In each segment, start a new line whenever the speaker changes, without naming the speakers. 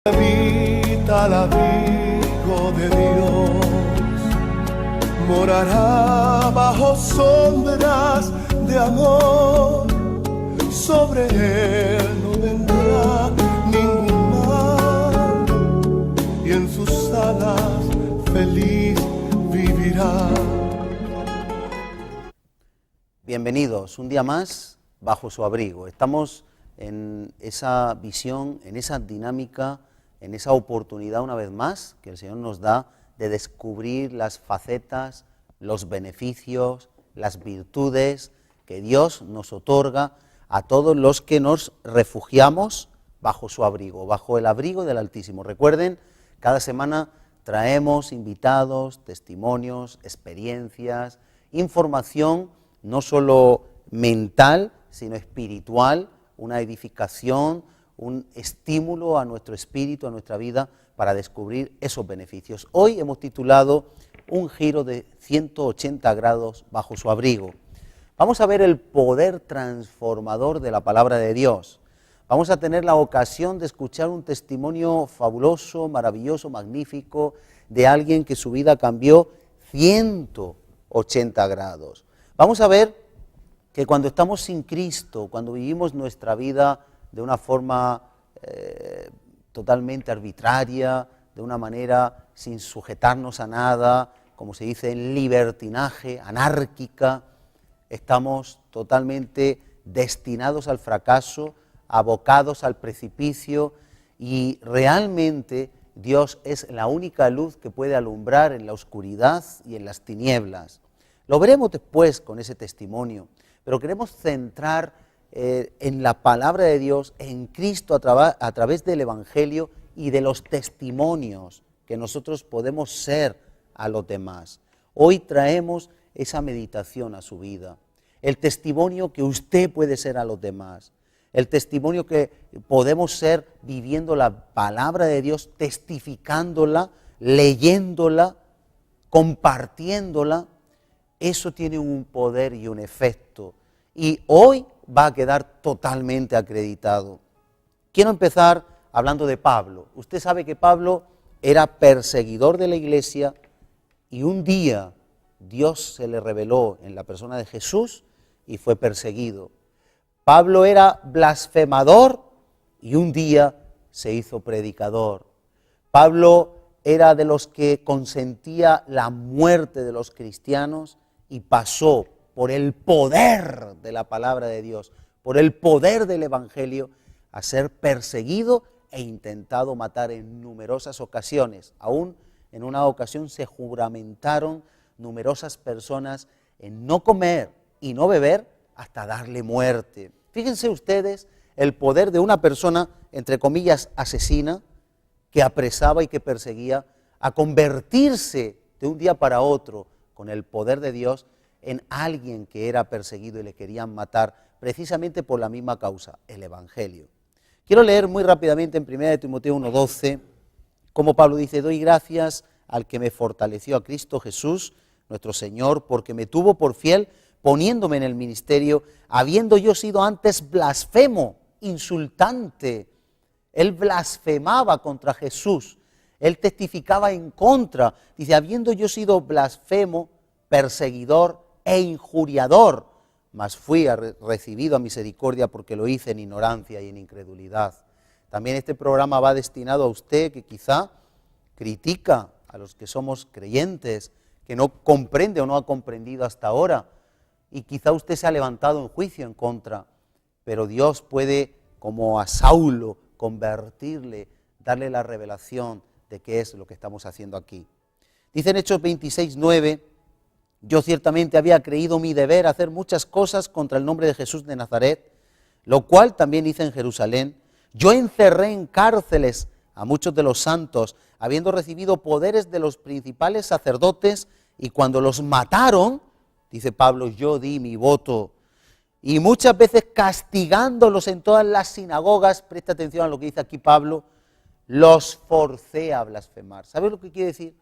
Habita al abrigo de Dios, morará bajo sombras de amor, sobre él no vendrá ningún mal, y en sus alas feliz vivirá.
Bienvenidos un día más bajo su abrigo. Estamos en esa visión, en esa dinámica, en esa oportunidad una vez más que el Señor nos da de descubrir las facetas, los beneficios, las virtudes que Dios nos otorga a todos los que nos refugiamos bajo su abrigo, bajo el abrigo del Altísimo. Recuerden, cada semana traemos invitados, testimonios, experiencias, información no solo mental, sino espiritual, una edificación, un estímulo a nuestro espíritu, a nuestra vida, para descubrir esos beneficios. Hoy hemos titulado Un giro de 180 grados bajo su abrigo. Vamos a ver el poder transformador de la palabra de Dios. Vamos a tener la ocasión de escuchar un testimonio fabuloso, maravilloso, magnífico, de alguien que su vida cambió 180 grados. Vamos a ver que cuando estamos sin Cristo, cuando vivimos nuestra vida de una forma totalmente arbitraria, de una manera sin sujetarnos a nada, como se dice, en libertinaje, anárquica, estamos totalmente destinados al fracaso, abocados al precipicio, y realmente Dios es la única luz que puede alumbrar en la oscuridad y en las tinieblas. Lo veremos después con ese testimonio, pero queremos centrar en la palabra de Dios, en Cristo a través del Evangelio y de los testimonios que nosotros podemos ser a los demás. Hoy traemos esa meditación a su vida, el testimonio que usted puede ser a los demás, el testimonio que podemos ser viviendo la palabra de Dios, testificándola, leyéndola, compartiéndola. Eso tiene un poder y un efecto, y hoy va a quedar totalmente acreditado. Quiero empezar hablando de Pablo. Usted sabe que Pablo era perseguidor de la iglesia y un día Dios se le reveló en la persona de Jesús y fue perseguido. Pablo era blasfemador y un día se hizo predicador. Pablo era de los que consentía la muerte de los cristianos y pasó por el poder de la palabra de Dios, por el poder del Evangelio, a ser perseguido e intentado matar en numerosas ocasiones. Aún en una ocasión se juramentaron numerosas personas en no comer y no beber hasta darle muerte. Fíjense ustedes el poder de una persona, entre comillas, asesina, que apresaba y que perseguía, a convertirse de un día para otro con el poder de Dios en alguien que era perseguido y le querían matar precisamente por la misma causa, el Evangelio. Quiero leer muy rápidamente en 1 Timoteo 1:12, como Pablo dice: doy gracias al que me fortaleció, a Cristo Jesús, nuestro Señor, porque me tuvo por fiel, poniéndome en el ministerio, habiendo yo sido antes blasfemo, insultante. Él blasfemaba contra Jesús, él testificaba en contra, dice, habiendo yo sido blasfemo, perseguidor e injuriador, mas fui recibido a misericordia porque lo hice en ignorancia y en incredulidad. También este programa va destinado a usted que quizá critica a los que somos creyentes, que no comprende o no ha comprendido hasta ahora, y quizá usted se ha levantado en juicio en contra, pero Dios puede, como a Saulo, convertirle, darle la revelación de qué es lo que estamos haciendo aquí. Dice en Hechos 26:9, yo ciertamente había creído mi deber hacer muchas cosas contra el nombre de Jesús de Nazaret, lo cual también hice en Jerusalén. Yo encerré en cárceles a muchos de los santos, habiendo recibido poderes de los principales sacerdotes, y cuando los mataron, dice Pablo, yo di mi voto. Y muchas veces castigándolos en todas las sinagogas, presta atención a lo que dice aquí Pablo, los forcé a blasfemar. ¿Sabes lo que quiere decir?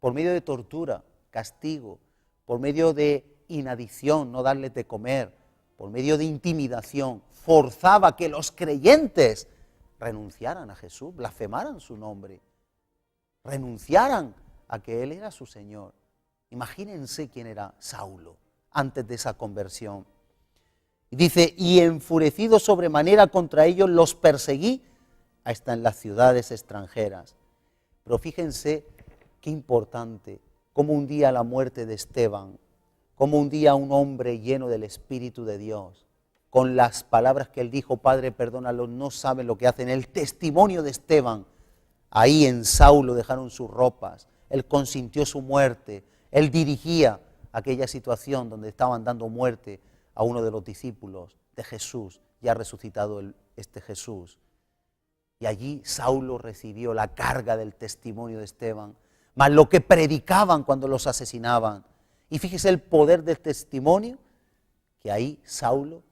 Por medio de tortura, castigo, por medio de inadición, no darles de comer, por medio de intimidación, forzaba que los creyentes renunciaran a Jesús, blasfemaran su nombre, renunciaran a que Él era su Señor. Imagínense quién era Saulo antes de esa conversión. Y dice, y enfurecido sobremanera contra ellos los perseguí hasta en las ciudades extranjeras. Pero fíjense qué importante, como un día la muerte de Esteban, como un día un hombre lleno del Espíritu de Dios, con las palabras que él dijo, Padre, perdónalos, no saben lo que hacen. El testimonio de Esteban, ahí en Saulo dejaron sus ropas, él consintió su muerte, él dirigía aquella situación donde estaban dando muerte a uno de los discípulos de Jesús, ya resucitado este Jesús. Y allí Saulo recibió la carga del testimonio de Esteban, más lo que predicaban cuando los asesinaban. Y fíjese el poder del testimonio, que ahí Saulo,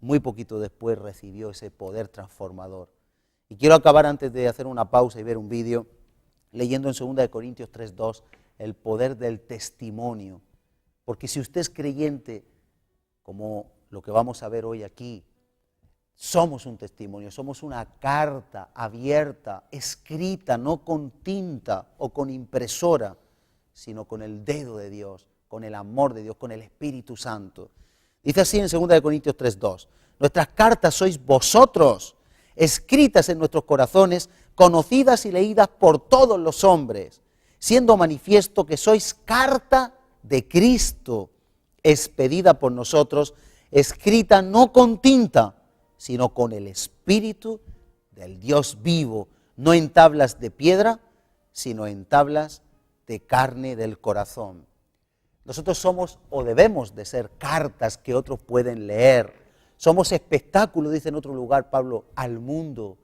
muy poquito después, recibió ese poder transformador. Y quiero acabar antes de hacer una pausa y ver un vídeo, leyendo en 2 Corintios 3:2, el poder del testimonio. Porque si usted es creyente, como lo que vamos a ver hoy aquí, somos un testimonio, somos una carta abierta, escrita, no con tinta o con impresora, sino con el dedo de Dios, con el amor de Dios, con el Espíritu Santo. Dice así en 2 Corintios 3:2, nuestras cartas sois vosotros, escritas en nuestros corazones, conocidas y leídas por todos los hombres, siendo manifiesto que sois carta de Cristo, expedida por nosotros, escrita no con tinta, sino con el Espíritu del Dios vivo, no en tablas de piedra, sino en tablas de carne del corazón. Nosotros somos o debemos de ser cartas que otros pueden leer. Somos espectáculo, dice en otro lugar Pablo, al mundo.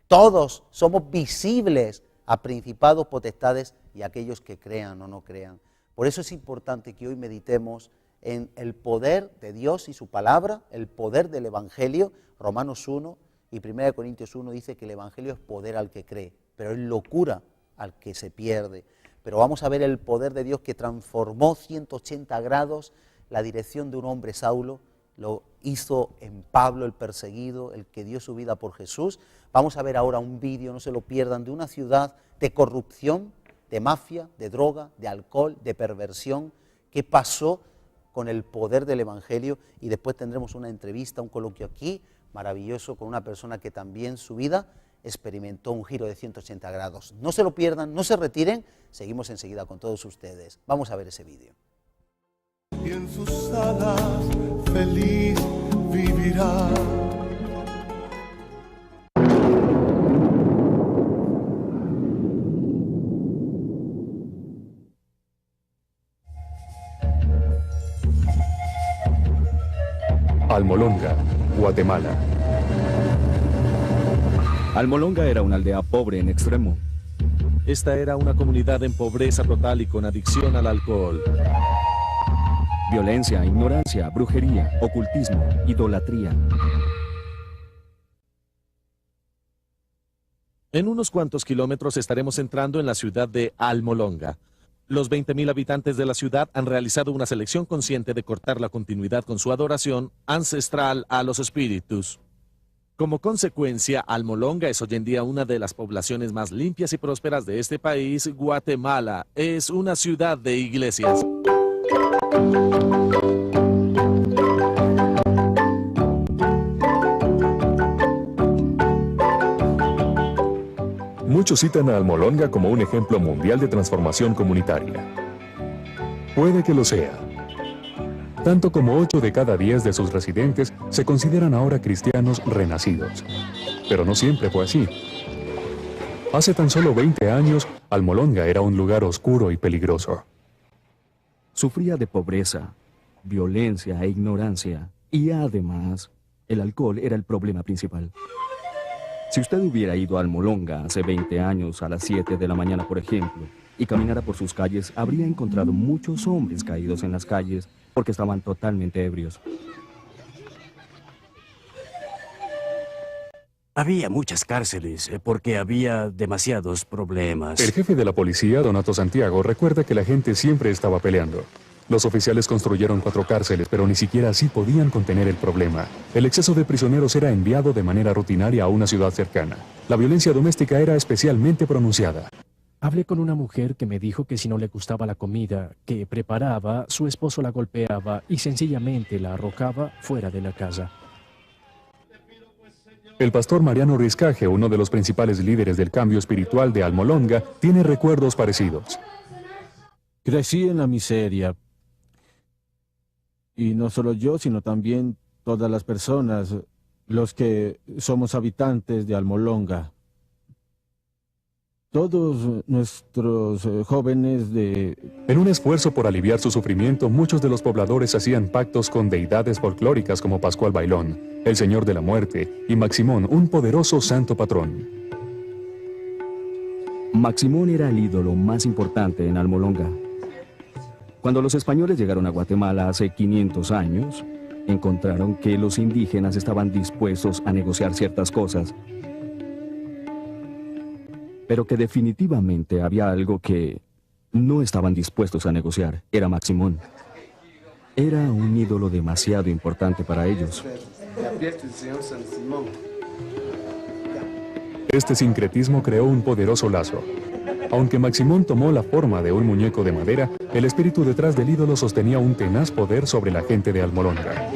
Todos somos visibles a principados, potestades y a aquellos que crean o no crean. Por eso es importante que hoy meditemos en el poder de Dios y su palabra, el poder del Evangelio. Romanos 1 y 1 Corintios 1 dice que el Evangelio es poder al que cree, pero es locura al que se pierde. Pero vamos a ver el poder de Dios que transformó 180 grados la dirección de un hombre, Saulo, lo hizo en Pablo el perseguido, el que dio su vida por Jesús. Vamos a ver ahora un vídeo, no se lo pierdan, de una ciudad de corrupción, de mafia, de droga, de alcohol, de perversión, qué pasó con el poder del Evangelio, y después tendremos una entrevista, un coloquio aquí, maravilloso, con una persona que también su vida experimentó un giro de 180 grados. No se lo pierdan, no se retiren, seguimos enseguida con todos ustedes. Vamos a ver ese vídeo.
Y en sus alas feliz vivirá.
Almolonga, Guatemala.
Almolonga era una aldea pobre en extremo.
Esta era una comunidad en pobreza total y con adicción al alcohol.
Violencia, ignorancia, brujería, ocultismo, idolatría.
En unos cuantos kilómetros estaremos entrando en la ciudad de Almolonga. Los 20.000 habitantes de la ciudad han realizado una selección consciente de cortar la continuidad con su adoración ancestral a los espíritus. Como consecuencia, Almolonga es hoy en día una de las poblaciones más limpias y prósperas de este país, Guatemala. Es una ciudad de iglesias.
Muchos citan a Almolonga como un ejemplo mundial de transformación comunitaria. Puede que lo sea. Tanto como 8 de cada 10 de sus residentes se consideran ahora cristianos renacidos. Pero no siempre fue así. Hace tan solo 20 años, Almolonga era un lugar oscuro y peligroso.
Sufría de pobreza, violencia e ignorancia. Y además, el alcohol era el problema principal. Si usted hubiera ido a Almolonga hace 20 años a las 7 de la mañana, por ejemplo, y caminara por sus calles, habría encontrado muchos hombres caídos en las calles porque estaban totalmente ebrios.
Había muchas cárceles porque había demasiados problemas.
El jefe de la policía, Donato Santiago, recuerda que la gente siempre estaba peleando. Los oficiales construyeron 4 cárceles, pero ni siquiera así podían contener el problema. El exceso de prisioneros era enviado de manera rutinaria a una ciudad cercana. La violencia doméstica era especialmente pronunciada.
Hablé con una mujer que me dijo que si no le gustaba la comida que preparaba, su esposo la golpeaba y sencillamente la arrojaba fuera de la casa.
El pastor Mariano Riscaje, uno de los principales líderes del cambio espiritual de Almolonga, tiene recuerdos parecidos.
Crecí en la miseria. Y no solo yo, sino también todas las personas, los que somos habitantes de Almolonga. Todos nuestros jóvenes de...
En un esfuerzo por aliviar su sufrimiento, muchos de los pobladores hacían pactos con deidades folclóricas como Pascual Bailón, el Señor de la Muerte, y Maximón, un poderoso santo patrón.
Maximón era el ídolo más importante en Almolonga. Cuando los españoles llegaron a Guatemala hace 500 años, encontraron que los indígenas estaban dispuestos a negociar ciertas cosas, pero que definitivamente había algo que no estaban dispuestos a negociar. Era Maximón. Era un ídolo demasiado importante para ellos.
Este sincretismo creó un poderoso lazo. Aunque Maximón tomó la forma de un muñeco de madera, el espíritu detrás del ídolo sostenía un tenaz poder sobre la gente de Almolonga.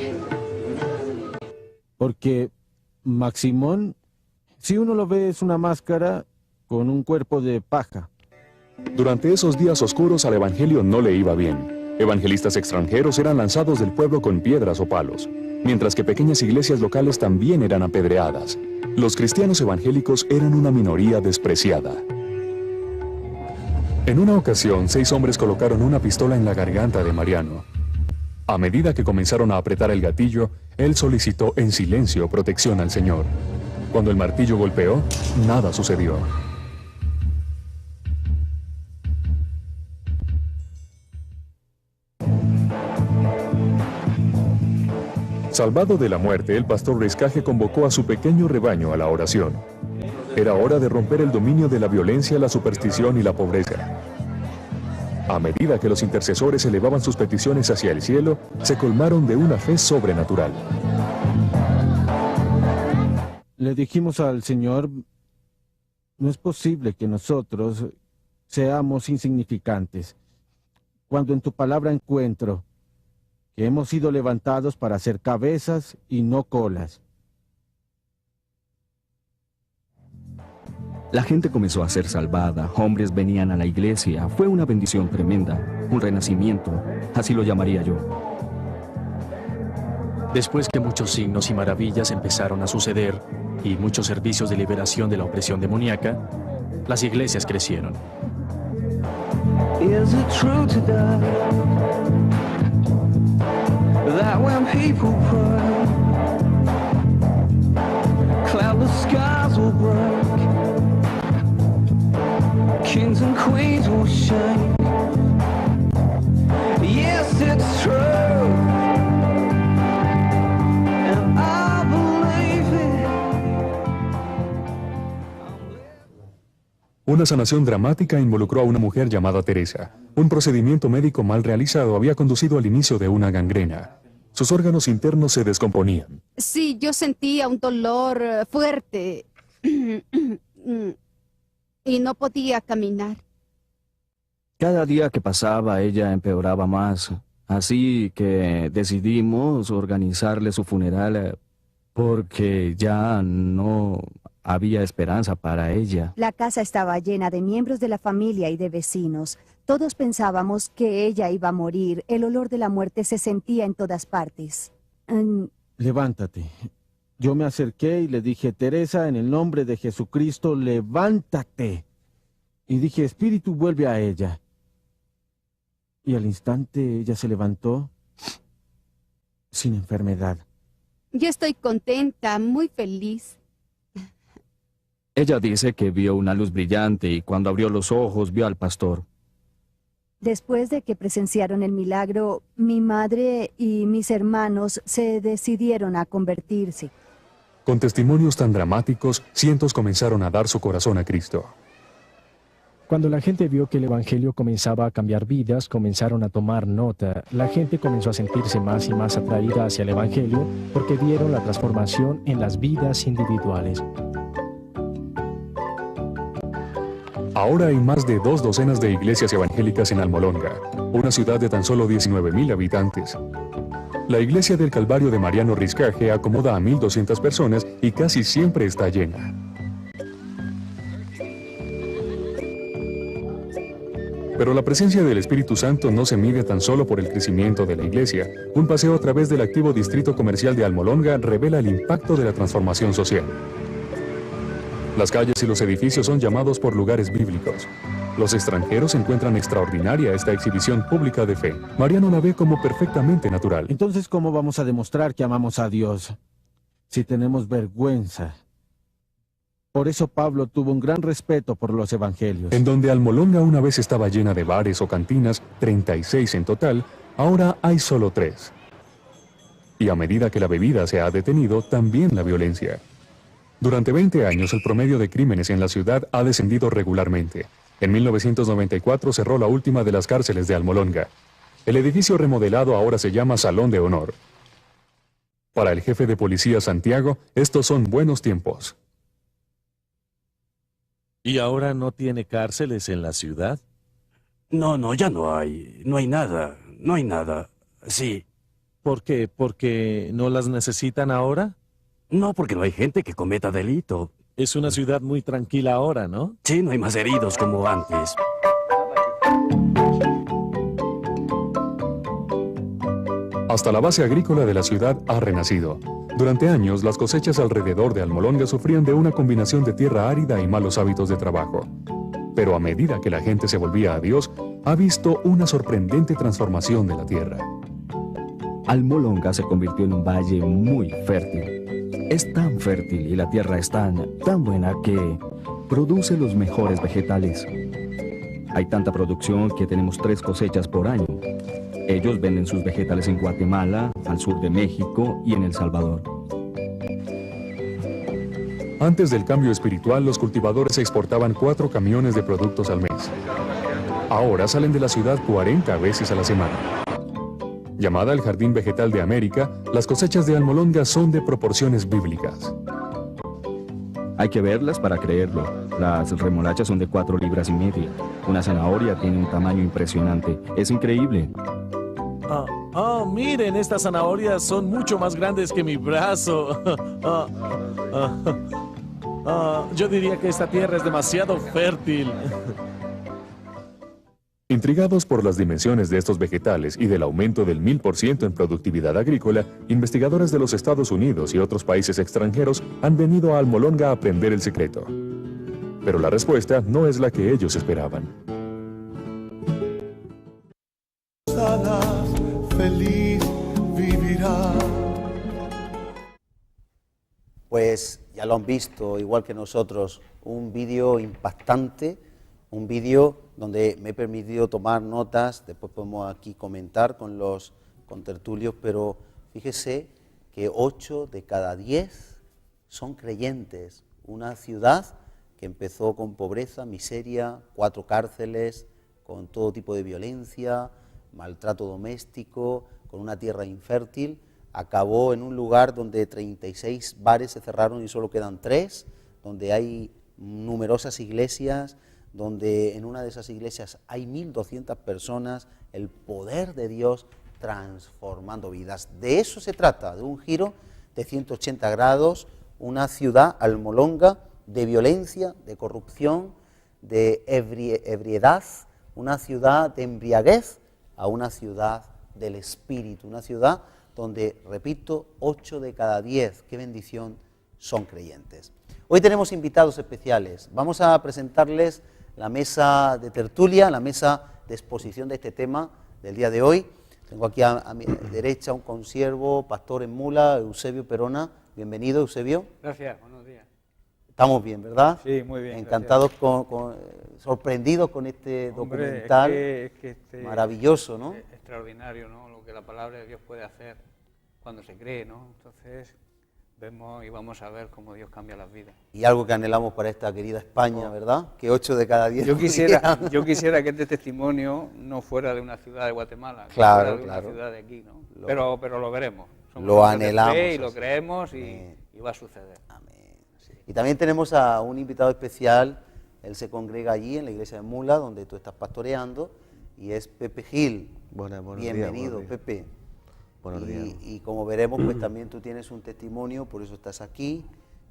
Porque Maximón, si uno lo ve, es una máscara con un cuerpo de paja.
Durante esos días oscuros al evangelio no le iba bien. Evangelistas extranjeros eran lanzados del pueblo con piedras o palos, mientras que pequeñas iglesias locales también eran apedreadas. Los cristianos evangélicos eran una minoría despreciada. En una ocasión, 6 hombres colocaron una pistola en la garganta de Mariano. A medida que comenzaron a apretar el gatillo, él solicitó en silencio protección al Señor. Cuando el martillo golpeó, nada sucedió. Salvado de la muerte, el pastor Riscaje convocó a su pequeño rebaño a la oración. Era hora de romper el dominio de la violencia, la superstición y la pobreza. A medida que los intercesores elevaban sus peticiones hacia el cielo, se colmaron de una fe sobrenatural.
Le dijimos al Señor, no es posible que nosotros seamos insignificantes. Cuando en tu palabra encuentro que hemos sido levantados para ser cabezas y no colas.
La gente comenzó a ser salvada, hombres venían a la iglesia, fue una bendición tremenda, un renacimiento, así lo llamaría yo.
Después que muchos signos y maravillas empezaron a suceder y muchos servicios de liberación de la opresión demoníaca, las iglesias crecieron.
Is it true today that when people pray, cloudless skies will break, kings and queens will shake? Yes, it's true, and I believe it.
Una sanación dramática involucró a una mujer llamada Teresa. Un procedimiento médico mal realizado había conducido al inicio de una gangrena. Sus órganos internos se descomponían.
Sí, yo sentía un dolor fuerte y no podía caminar.
Cada día que pasaba ella empeoraba más, así que decidimos organizarle su funeral porque ya no había esperanza para ella.
La casa estaba llena de miembros de la familia y de vecinos. Todos pensábamos que ella iba a morir. El olor de la muerte se sentía en todas partes.
Levántate. Yo me acerqué y le dije, Teresa, en el nombre de Jesucristo, levántate. Y dije, Espíritu, vuelve a ella. Y al instante ella se levantó sin enfermedad.
Yo estoy contenta, muy feliz.
Ella dice que vio una luz brillante y cuando abrió los ojos vio al pastor.
Después de que presenciaron el milagro, mi madre y mis hermanos se decidieron a convertirse.
Con testimonios tan dramáticos, cientos comenzaron a dar su corazón a Cristo.
Cuando la gente vio que el Evangelio comenzaba a cambiar vidas, comenzaron a tomar nota. La gente comenzó a sentirse más y más atraída hacia el Evangelio porque vieron la transformación en las vidas individuales.
Ahora hay más de 2 docenas de iglesias evangélicas en Almolonga, una ciudad de tan solo 19.000 habitantes. La iglesia del Calvario de Mariano Riscaje acomoda a 1.200 personas y casi siempre está llena. Pero la presencia del Espíritu Santo no se mide tan solo por el crecimiento de la iglesia. Un paseo a través del activo distrito comercial de Almolonga revela el impacto de la transformación social. Las calles y los edificios son llamados por lugares bíblicos. Los extranjeros encuentran extraordinaria esta exhibición pública de fe. Mariano la ve como perfectamente natural.
Entonces, ¿cómo vamos a demostrar que amamos a Dios si tenemos vergüenza? Por eso Pablo tuvo un gran respeto por los evangelios.
En donde Almolonga una vez estaba llena de bares o cantinas, 36 en total, ahora hay solo 3. Y a medida que la bebida se ha detenido, también la violencia. Durante 20 años, el promedio de crímenes en la ciudad ha descendido regularmente. En 1994 cerró la última de las cárceles de Almolonga. El edificio remodelado ahora se llama Salón de Honor. Para el jefe de policía Santiago, estos son buenos tiempos.
¿Y ahora no tiene cárceles en la ciudad?
No, ya no hay. No hay nada. Sí.
¿Por qué? ¿Porque no las necesitan ahora?
No, porque no hay gente que cometa delito.
Es una ciudad muy tranquila ahora, ¿no?
Sí, no hay más heridos como antes.
Hasta la base agrícola de la ciudad ha renacido. Durante años, las cosechas alrededor de Almolonga sufrían de una combinación de tierra árida y malos hábitos de trabajo. Pero a medida que la gente se volvía a Dios, ha visto una sorprendente transformación de la tierra.
Almolonga se convirtió en un valle muy fértil. Es tan fértil y la tierra es tan buena que produce los mejores vegetales. Hay tanta producción que tenemos 3 cosechas por año. Ellos venden sus vegetales en Guatemala, al sur de México y en El Salvador.
Antes del cambio espiritual, los cultivadores exportaban 4 camiones de productos al mes. Ahora salen de la ciudad 40 veces a la semana. Llamada el Jardín Vegetal de América, las cosechas de Almolonga son de proporciones bíblicas.
Hay que verlas para creerlo. Las remolachas son de 4,5 libras. Una zanahoria tiene un tamaño impresionante. Es increíble.
Miren, estas zanahorias son mucho más grandes que mi brazo. Yo diría que esta tierra es demasiado fértil.
Intrigados por las dimensiones de estos vegetales y del aumento del 1000% en productividad agrícola, investigadores de los Estados Unidos y otros países extranjeros han venido a Almolonga a aprender el secreto. Pero la respuesta no es la que ellos esperaban.
Salas, feliz vivirá.
Pues ya lo han visto, igual que nosotros, un vídeo impactante, un vídeo donde me he permitido tomar notas, después podemos aquí comentar con los contertulios, pero fíjese que 8 de cada 10 son creyentes. Una ciudad que empezó con pobreza, miseria, 4 cárceles, con todo tipo de violencia, maltrato doméstico, con una tierra infértil, acabó en un lugar donde 36 bares se cerraron y solo quedan 3, donde hay numerosas iglesias, donde en una de esas iglesias hay 1.200 personas, el poder de Dios transformando vidas. De eso se trata, de un giro de 180 grados, una ciudad, Almolonga, de violencia, de corrupción, de ebriedad, una ciudad de embriaguez a una ciudad del espíritu, una ciudad donde, repito, 8 de cada 10, qué bendición, son creyentes. Hoy tenemos invitados especiales. Vamos a presentarles la mesa de tertulia, la mesa de exposición de este tema del día de hoy. Tengo aquí a mi derecha un consiervo, pastor en mula, Eusebio Perona. Bienvenido, Eusebio.
Gracias, buenos días.
Estamos bien, ¿verdad?
Sí, muy bien.
Encantados, sorprendidos con este documental.
Es que
maravilloso, ¿no?
Es extraordinario, ¿no? Lo que la palabra de Dios puede hacer cuando se cree, ¿no? Entonces, vemos y vamos a ver cómo Dios cambia las vidas.
Y algo que anhelamos para esta querida España, ¿verdad? Que 8 de cada 10...
Yo quisiera que este testimonio no fuera de una ciudad de Guatemala,
Claro,
que fuera de
claro.
una ciudad de aquí, ¿no? Pero lo veremos. Somos
Lo
hombres de
anhelamos,
fe y lo
así.
creemos y va a suceder.
Y también tenemos a un invitado especial, él se congrega allí en la iglesia de Mula, donde tú estás pastoreando, y es Pepe Gil.
Buenos
Bienvenido,
días.
Pepe.
Buenos días.
Y como veremos, pues también tú tienes un testimonio, por eso estás aquí,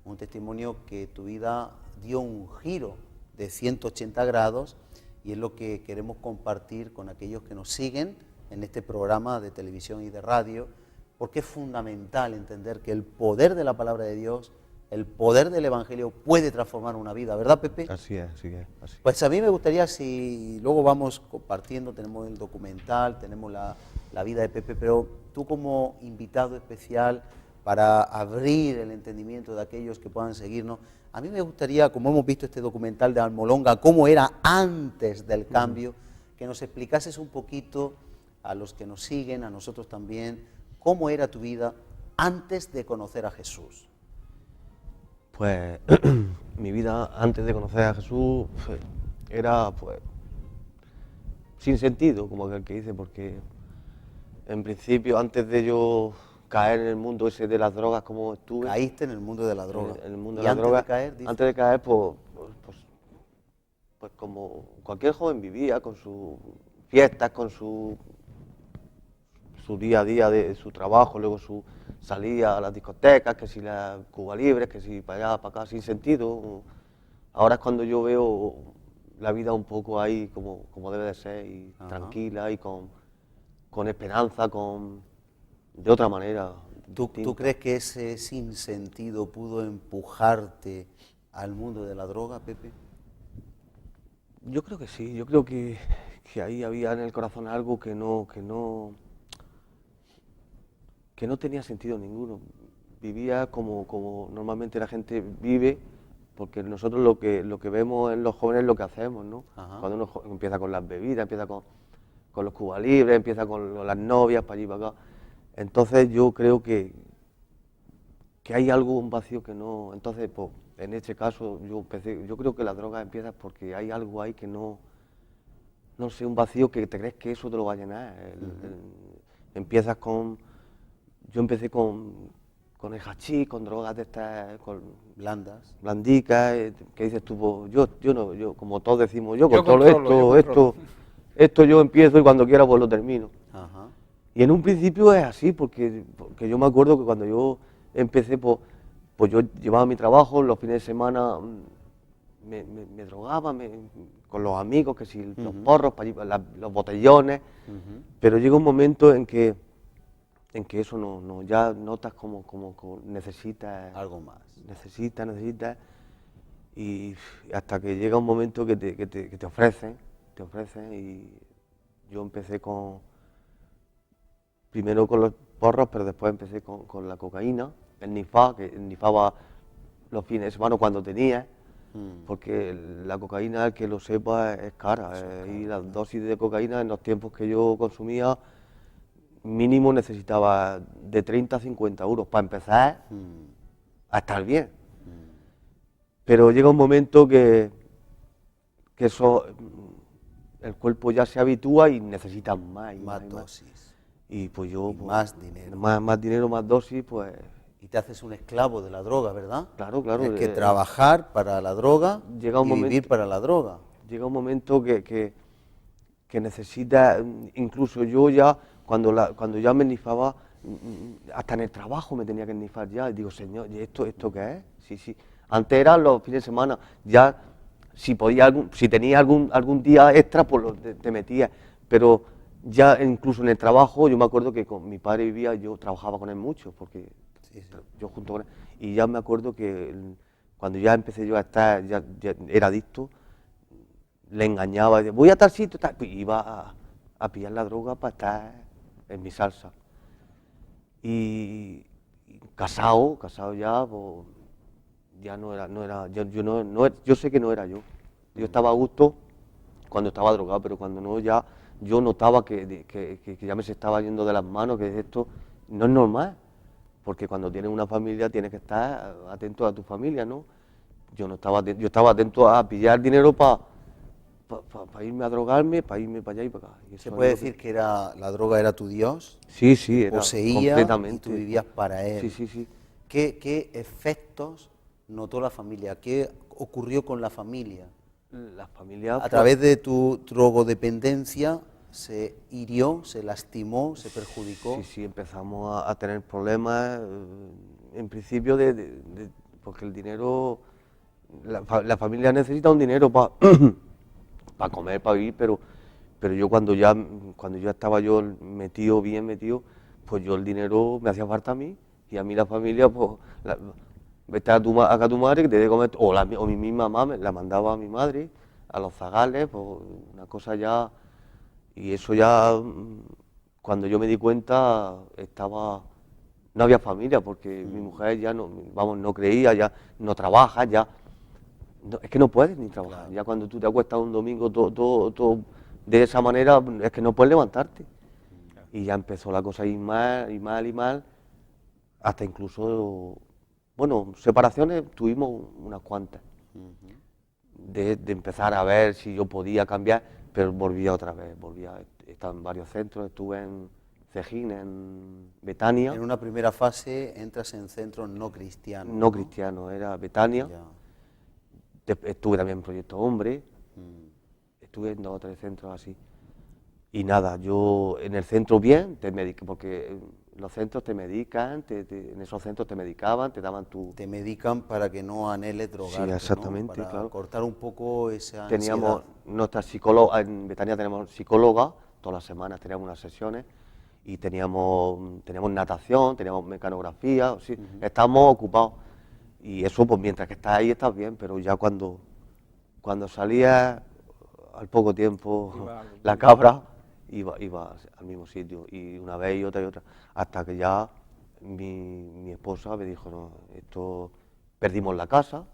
un testimonio que tu vida dio un giro de 180 grados, y es lo que queremos compartir con aquellos que nos siguen en este programa de televisión y de radio, porque es fundamental entender que el poder de la palabra de Dios, el poder del Evangelio puede transformar una vida, ¿verdad, Pepe?
Así es.
Pues a mí me gustaría, si luego vamos compartiendo, tenemos el documental, tenemos la vida de Pepe, pero tú como invitado especial para abrir el entendimiento de aquellos que puedan seguirnos, a mí me gustaría, como hemos visto este documental de Almolonga, cómo era antes del cambio, que nos explicases un poquito a los que nos siguen, a nosotros también, cómo era tu vida antes de conocer a Jesús.
Pues mi vida antes de conocer a Jesús era pues sin sentido, como aquel que dice, porque en principio antes de yo caer en el mundo ese de las drogas como estuve...
Caíste en el mundo de la droga.
En el mundo
¿Y
de la
antes
droga.
de caer, dices?
Antes de caer, pues como cualquier joven vivía, con sus fiestas, con su día a día de su trabajo, luego salía a las discotecas, que si las Cuba Libres, que si para allá, para acá, sin sentido. Ahora es cuando yo veo la vida un poco ahí como debe de ser, y tranquila, y con esperanza, de otra manera.
¿Tú crees que ese sinsentido pudo empujarte al mundo de la droga, Pepe?
Yo creo que sí, yo creo que ahí había en el corazón algo que no tenía sentido ninguno. Vivía como normalmente la gente vive, porque nosotros lo que vemos en los jóvenes es lo que hacemos, ¿no? Cuando uno empieza con las bebidas, empieza con los Cuba Libres, empieza con las novias, para allí y para acá. Entonces yo creo que hay algo, un vacío que no... Entonces, pues, en este caso, yo creo que la droga empieza porque hay algo ahí que no sé, un vacío que te crees que eso te lo va a llenar. Empiezas yo empecé con el hachís, con drogas de estas, blandicas, que dices tú, pues, yo como todos decimos, yo controlo esto yo empiezo y cuando quiera pues lo termino. Y en un principio es así, porque yo me acuerdo que cuando yo empecé, pues yo llevaba mi trabajo, los fines de semana me drogaba con los amigos, que si los porros, los botellones, pero llega un momento en que eso no ya notas como necesitas
algo más.
Necesitas, y hasta que llega un momento que te ofrecen, y yo empecé primero con los porros, pero después empecé con la cocaína, el nifá, que nifaba los fines de semana cuando tenía, porque la cocaína, el que lo sepa, es cara, y las dosis de cocaína en los tiempos que yo consumía, mínimo necesitaba de 30 a 50 euros para empezar a estar bien. Pero llega un momento que eso, el cuerpo ya se habitúa y necesita más
dosis.
Y pues yo...
más dinero.
Más dinero, más dosis, pues...
Y te haces un esclavo de la droga, ¿verdad?
Claro.
Tienes que trabajar para la droga vivir para la droga.
Llega un momento que necesita, incluso yo ya, cuando ya me nifaba, hasta en el trabajo me tenía que nifar ya. Y digo, señor, ¿y esto qué es? Sí. Antes eran los fines de semana, ya si tenía algún día extra, pues te metías. Pero ya incluso en el trabajo, yo me acuerdo que con mi padre vivía, yo trabajaba con él mucho, porque yo junto con él, y ya me acuerdo que cuando ya empecé yo a estar, ya era adicto, le engañaba, voy a tal sitio, y iba a pillar la droga para estar en mi salsa. Y casado ya, pues, ya no era, yo sé que no era yo. Yo estaba a gusto cuando estaba drogado, pero cuando no, ya yo notaba que ya me se estaba yendo de las manos, que esto no es normal, porque cuando tienes una familia tienes que estar atento a tu familia, ¿no? Yo no estaba atento, yo estaba atento a pillar dinero para irme a drogarme, para irme para allá y para acá. Y eso
¿Se
es
puede
lo
decir que la droga era tu Dios?
Sí, sí, era
Poseía
completamente.
y tú vivías para él.
Sí, sí, sí.
¿Qué efectos notó la familia? ¿Qué ocurrió con la familia?
La familia...
A través de tu drogodependencia se hirió, se lastimó, se perjudicó.
Sí, sí, empezamos a tener problemas, en principio, porque el dinero, la familia necesita un dinero para comer, para vivir, pero yo cuando ya estaba yo metido, bien metido, pues yo el dinero me hacía falta a mí, y a mí la familia, pues, vete a tu madre que te dé de comer, o mi misma mamá la mandaba a mi madre, a los zagales, pues una cosa ya, y eso ya, cuando yo me di cuenta, no había familia, porque mi mujer ya no creía, ya no trabaja, ya, es que no puedes ni trabajar, claro. Ya cuando tú te acuestas un domingo todo de esa manera, es que no puedes levantarte, claro. Y ya empezó la cosa a ir mal, y mal, y mal, hasta incluso, bueno, separaciones tuvimos unas cuantas, de empezar a ver si yo podía cambiar, pero volvía otra vez, estaba en varios centros, estuve en Cejín, en Betania.
En una primera fase entras en centros no cristianos.
No cristianos, era Betania. Estuve también en Proyecto Hombre, estuve en 2 o 3 centros así. Y nada, yo en el centro bien, te mediqué, porque los centros te medican, en esos centros te medicaban, te daban tu...
Te medican para que no anheles drogarte,
sí, exactamente,
¿no? Para
claro.
cortar un poco esa
Teníamos
ansiedad.
nuestra psicóloga, en Betania tenemos psicóloga, todas las semanas teníamos unas sesiones, y teníamos natación, teníamos mecanografía, sí, estábamos ocupados. Y eso, pues mientras que estás ahí estás bien, pero ya cuando salías, al poco tiempo, la cabra iba al mismo sitio, y una vez y otra, hasta que ya mi esposa me dijo, no, esto, perdimos la casa,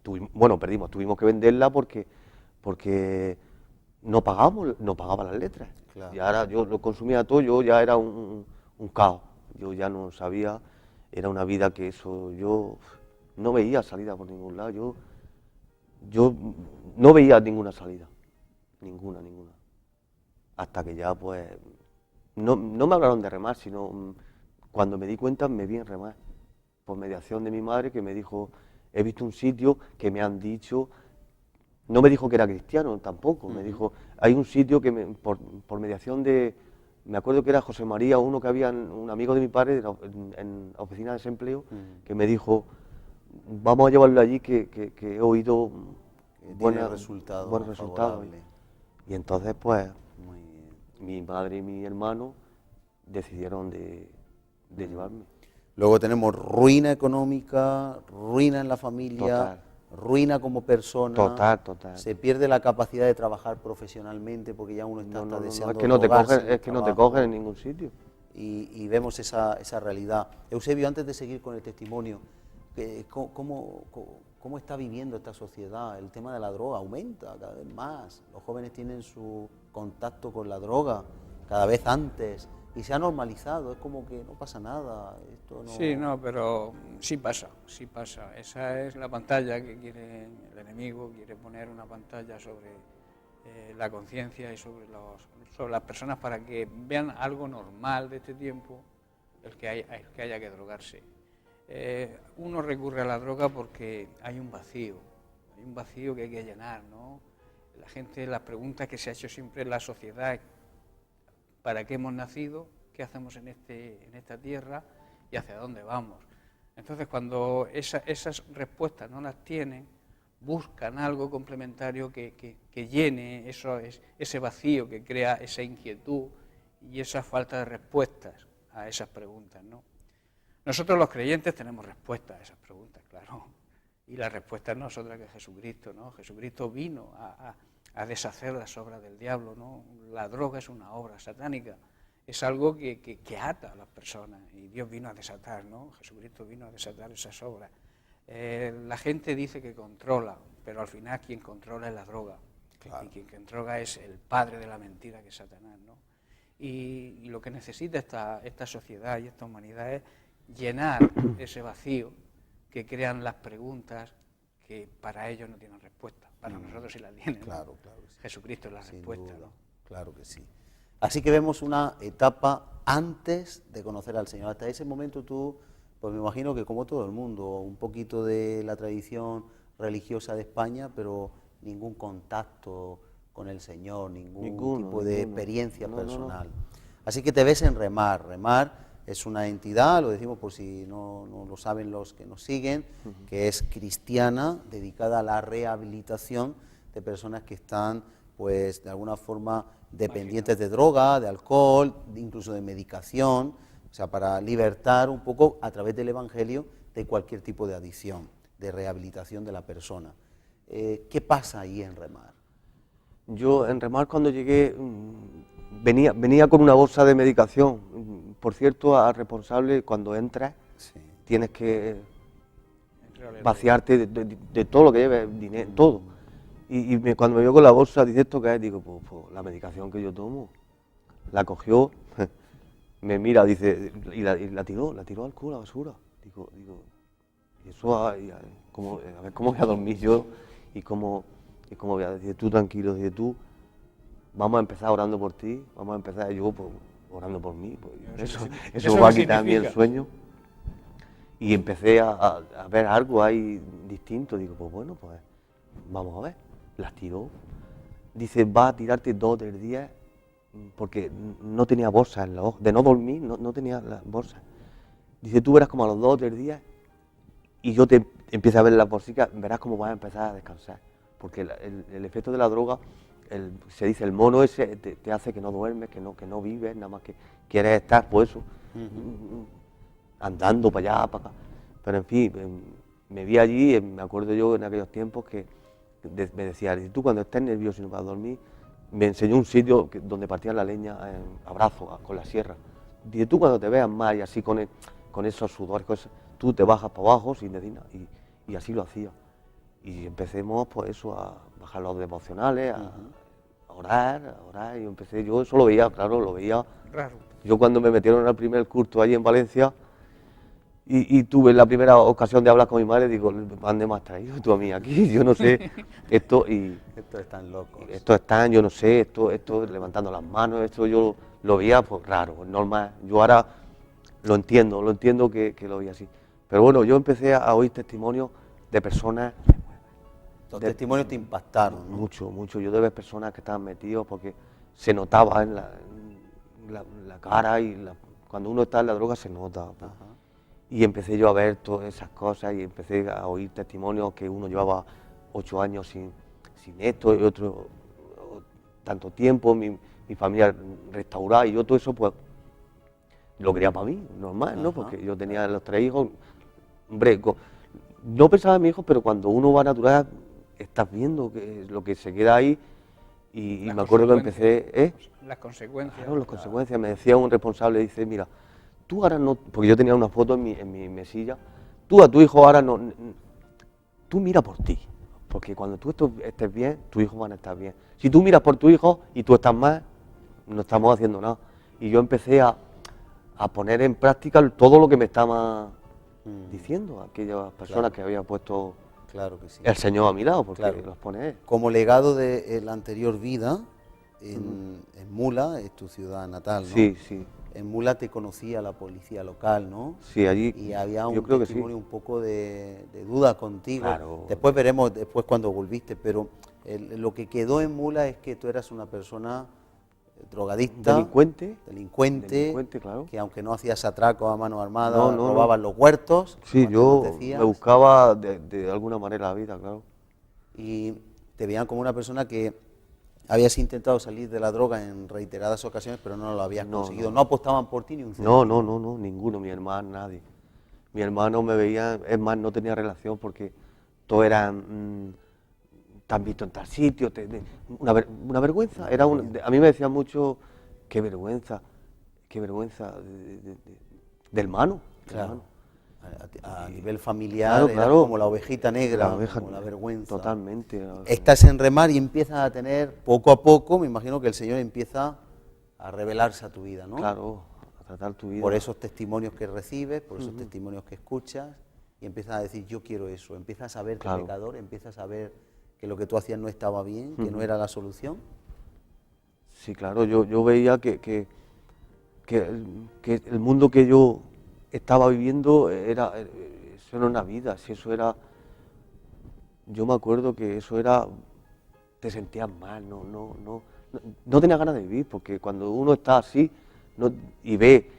tuvimos que venderla porque no pagaba las letras. Claro. Y ahora yo lo consumía todo, yo ya era un caos, yo ya no sabía, era una vida que eso, yo no veía salida por ningún lado, yo no veía ninguna salida, ninguna. Hasta que ya pues, no me hablaron de remar, sino cuando me di cuenta me vi en remar, por mediación de mi madre que me dijo, he visto un sitio que me han dicho, no me dijo que era cristiano tampoco, me dijo, hay un sitio que por mediación de, me acuerdo que era José María, uno que había, un amigo de mi padre en la oficina de desempleo, que me dijo, vamos a llevarlo allí que he oído buenos resultados. Y entonces pues mi madre y mi hermano decidieron de llevarme.
Luego tenemos ruina económica, ruina en la familia,
Total.
ruina como persona.
Total.
Se pierde la capacidad de trabajar profesionalmente porque ya uno está deseando
es que no te cogen, no te cogen en ningún sitio.
Y vemos esa realidad. Eusebio, antes de seguir con el testimonio, ¿cómo está viviendo esta sociedad? El tema de la droga aumenta cada vez más. Los jóvenes tienen su contacto con la droga cada vez antes y se ha normalizado. Es como que no pasa nada. Esto no...
Sí, no, pero sí pasa. Esa es la pantalla que quiere el enemigo, quiere poner una pantalla sobre la conciencia y sobre las personas para que vean algo normal de este tiempo, el que haya que drogarse. Uno recurre a la droga porque hay un vacío que hay que llenar, ¿no? La gente, las preguntas que se ha hecho siempre en la sociedad, ¿para qué hemos nacido? ¿Qué hacemos en esta tierra? ¿Y hacia dónde vamos? Entonces, cuando esas respuestas no las tienen, buscan algo complementario que llene ese vacío, que crea esa inquietud y esa falta de respuestas a esas preguntas, ¿no? Nosotros los creyentes tenemos respuestas a esas preguntas, claro, y la respuesta no es otra que Jesucristo, ¿no? Jesucristo vino a deshacer las obras del diablo, ¿no? La droga es una obra satánica, es algo que ata a las personas, y Dios vino a desatar, ¿no? Jesucristo vino a desatar esas obras. La gente dice que controla, pero al final quien controla es la droga, claro. Y quien controla es el padre de la mentira, que es Satanás, ¿no? Y lo que necesita esta sociedad y esta humanidad es llenar ese vacío que crean las preguntas que para ellos no tienen respuesta. Para nosotros sí las tienen.
Claro, claro. Sí.
Jesucristo es la respuesta, ¿no?
Claro que sí. Así que vemos una etapa antes de conocer al Señor. Hasta ese momento tú, pues me imagino que como todo el mundo, un poquito de la tradición religiosa de España, pero ningún contacto con el Señor, ningún tipo de experiencia personal. Así que te ves en Remar. Remar es una entidad, lo decimos por si no lo saben los que nos siguen, que es cristiana, dedicada a la rehabilitación de personas que están, pues, de alguna forma dependientes de droga, de alcohol, incluso de medicación, o sea, para libertar un poco a través del Evangelio de cualquier tipo de adicción, de rehabilitación de la persona. ¿Qué pasa ahí en Remar?
Yo en Remar cuando llegué venía con una bolsa de medicación. Por cierto, al responsable cuando entras tienes que vaciarte de todo lo que lleves, dinero, todo. Y cuando me vio con la bolsa, dice, ¿esto qué es? Digo, pues la medicación que yo tomo. La cogió, me mira, dice, y la tiró al culo, a la basura. Digo, y eso, a ver cómo voy a dormir yo y cómo voy a decir, tú tranquilo, dice, tú, vamos a empezar orando por ti, vamos a empezar yo pues, orando por mí, pues, eso va a quitar a mí el sueño. Y empecé a ver algo ahí distinto, digo, pues bueno, pues vamos a ver. Las tiró, dice, va a tirarte 2 o 3 días, porque no tenía bolsa en la hoja, de no dormir, no tenía la bolsa. Dice, tú verás como a los 2 o 3 días, y yo te empiezo a ver las bolsicas, verás cómo vas a empezar a descansar. Porque el efecto de la droga, se dice, el mono ese te hace que no duermes, que no vives, nada más que quieres estar, pues eso, andando para allá, para acá. Pero en fin, me vi allí, me acuerdo yo en aquellos tiempos que me decía, tú cuando estés nervioso y no vas a dormir, me enseñó un sitio donde partían la leña a brazos, con la sierra. Dice, tú cuando te veas mal y así con esos sudores, tú te bajas para abajo sin decir nada. Y así lo hacía. Y empecemos, pues eso, a bajar los devocionales, a orar, y empecé, yo eso lo veía, claro, lo veía.
Raro.
Yo cuando me metieron al primer culto allí en Valencia, y tuve la primera ocasión de hablar con mi madre, digo, ¿dónde me has traído tú a mí aquí? Yo no sé, esto
están locos.
Esto están, yo no sé, esto levantando las manos, esto yo lo veía pues raro, normal. Yo ahora lo entiendo que lo veía así. Pero bueno, yo empecé a oír testimonios de personas.
Los testimonios te impactaron, ¿no?
Mucho. Yo de ver personas que estaban metidos porque se notaba en la cara y cuando uno está en la droga se nota. Pues. Y empecé yo a ver todas esas cosas y empecé a oír testimonios que uno llevaba 8 años sin esto y otro tanto tiempo, mi familia restaurada y yo todo eso pues lo quería para mí, normal, ¿no? Porque yo tenía los 3 hijos, hombre, no pensaba en mis hijos, pero cuando uno va a natural estás viendo que lo que se queda ahí y me acuerdo que empecé,
Las consecuencias.
Claro, las consecuencias. Me decía un responsable, dice, mira, tú ahora no, porque yo tenía una foto en mi mesilla, tú a tu hijo ahora no, tú mira por ti, porque cuando tú estés bien, tus hijos van a estar bien. Si tú miras por tu hijo y tú estás mal, no estamos haciendo nada. Y yo empecé a poner en práctica todo lo que me estaba diciendo aquellas personas que había puesto el Señor a mi lado, porque los pone él.
Como legado de la anterior vida, en Mula, es tu ciudad natal, ¿no?
Sí.
En Mula te conocía la policía local, ¿no?
Sí, allí.
Y había
yo
un
creo
testimonio
que sí.
un poco de duda contigo.
Claro.
Después veremos cuando volviste, pero lo que quedó en Mula es que tú eras una persona drogadicta, delincuente,
claro.
Que aunque no hacías atracos a mano armada,
No.
robabas los huertos.
Sí, yo me buscaba de alguna manera la vida, claro.
Y te veían como una persona que habías intentado salir de la droga en reiteradas ocasiones, pero no lo habías conseguido. No apostaban por ti ni un céntimo.
No, ninguno, mi hermano, nadie. Mi hermano me veía, es más, no tenía relación porque todos eran, te han visto en tal sitio, una vergüenza. A mí me decían mucho, qué vergüenza del hermano.
Claro. A nivel familiar, era como la ovejita negra, como la vergüenza.
Totalmente.
Estás en Remar y empiezas a tener, poco a poco, me imagino que el Señor empieza a revelarse a tu vida, ¿no?
Claro, tratar tu vida.
Por esos testimonios que recibes, por esos testimonios que escuchas, y empiezas a decir, yo quiero eso, empiezas a ver
Claro.
pecador, empiezas a ver que lo que tú hacías no estaba bien, que no era la solución.
Sí, claro, yo veía que el mundo que yo estaba viviendo eso era una vida, si eso era, yo me acuerdo que eso era, te sentías mal, no tenías ganas de vivir, porque cuando uno está así y ve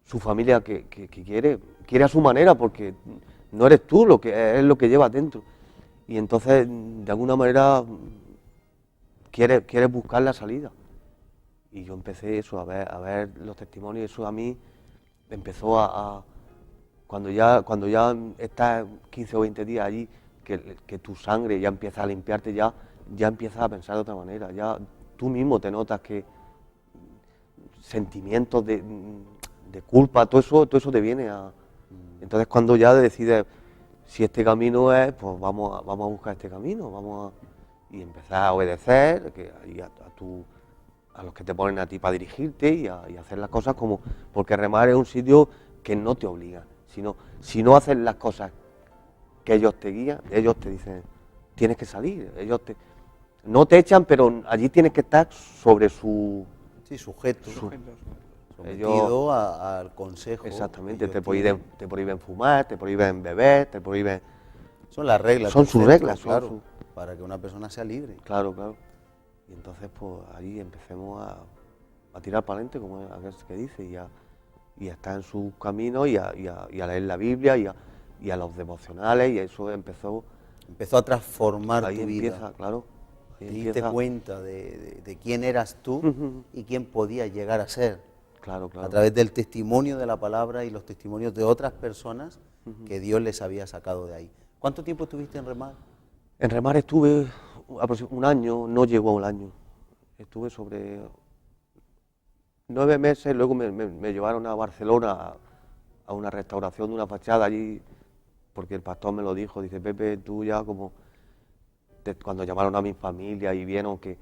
su familia que quiere a su manera, porque no eres tú, es lo que llevas dentro, y entonces de alguna manera quieres buscar la salida. Y yo empecé eso, a ver los testimonios, eso a mí empezó cuando ya estás 15 o 20 días allí, que tu sangre ya empieza a limpiarte, ya empiezas a pensar de otra manera, ya tú mismo te notas que sentimientos de culpa, todo eso te viene a... Entonces cuando ya decides, si este camino es, pues vamos a buscar este camino, y empezar a obedecer, a los que te ponen a ti para dirigirte y hacer las cosas porque remar es un sitio que no te obliga, si no haces las cosas que ellos te guían, ellos te dicen, tienes que salir, no te echan, pero allí tienes que estar sobre su...
Sí, sujeto.
Ellos,
sometido al consejo.
Exactamente, te prohíben fumar, te prohíben beber, te prohíben...
Son las reglas.
Son sus reglas,
claro, para que una persona sea libre.
Claro, claro. Y entonces, pues, ahí empecemos a tirar para adelante, como es que dice, y a estar en sus caminos, y a leer la Biblia, y a los devocionales, y eso empezó
a transformar
ahí
tu
empieza,
vida.
Claro.
Te diste cuenta de quién eras tú y quién podías llegar a ser.
Claro, claro.
A través del testimonio de la palabra y los testimonios de otras personas que Dios les había sacado de ahí. ¿Cuánto tiempo estuviste en Remar?
En Remar estuve un año, no llegó a un año. Estuve sobre 9 meses, luego me llevaron a Barcelona a una restauración de una fachada allí, porque el pastor me lo dijo, dice, Pepe, tú ya cuando llamaron a mi familia y vieron que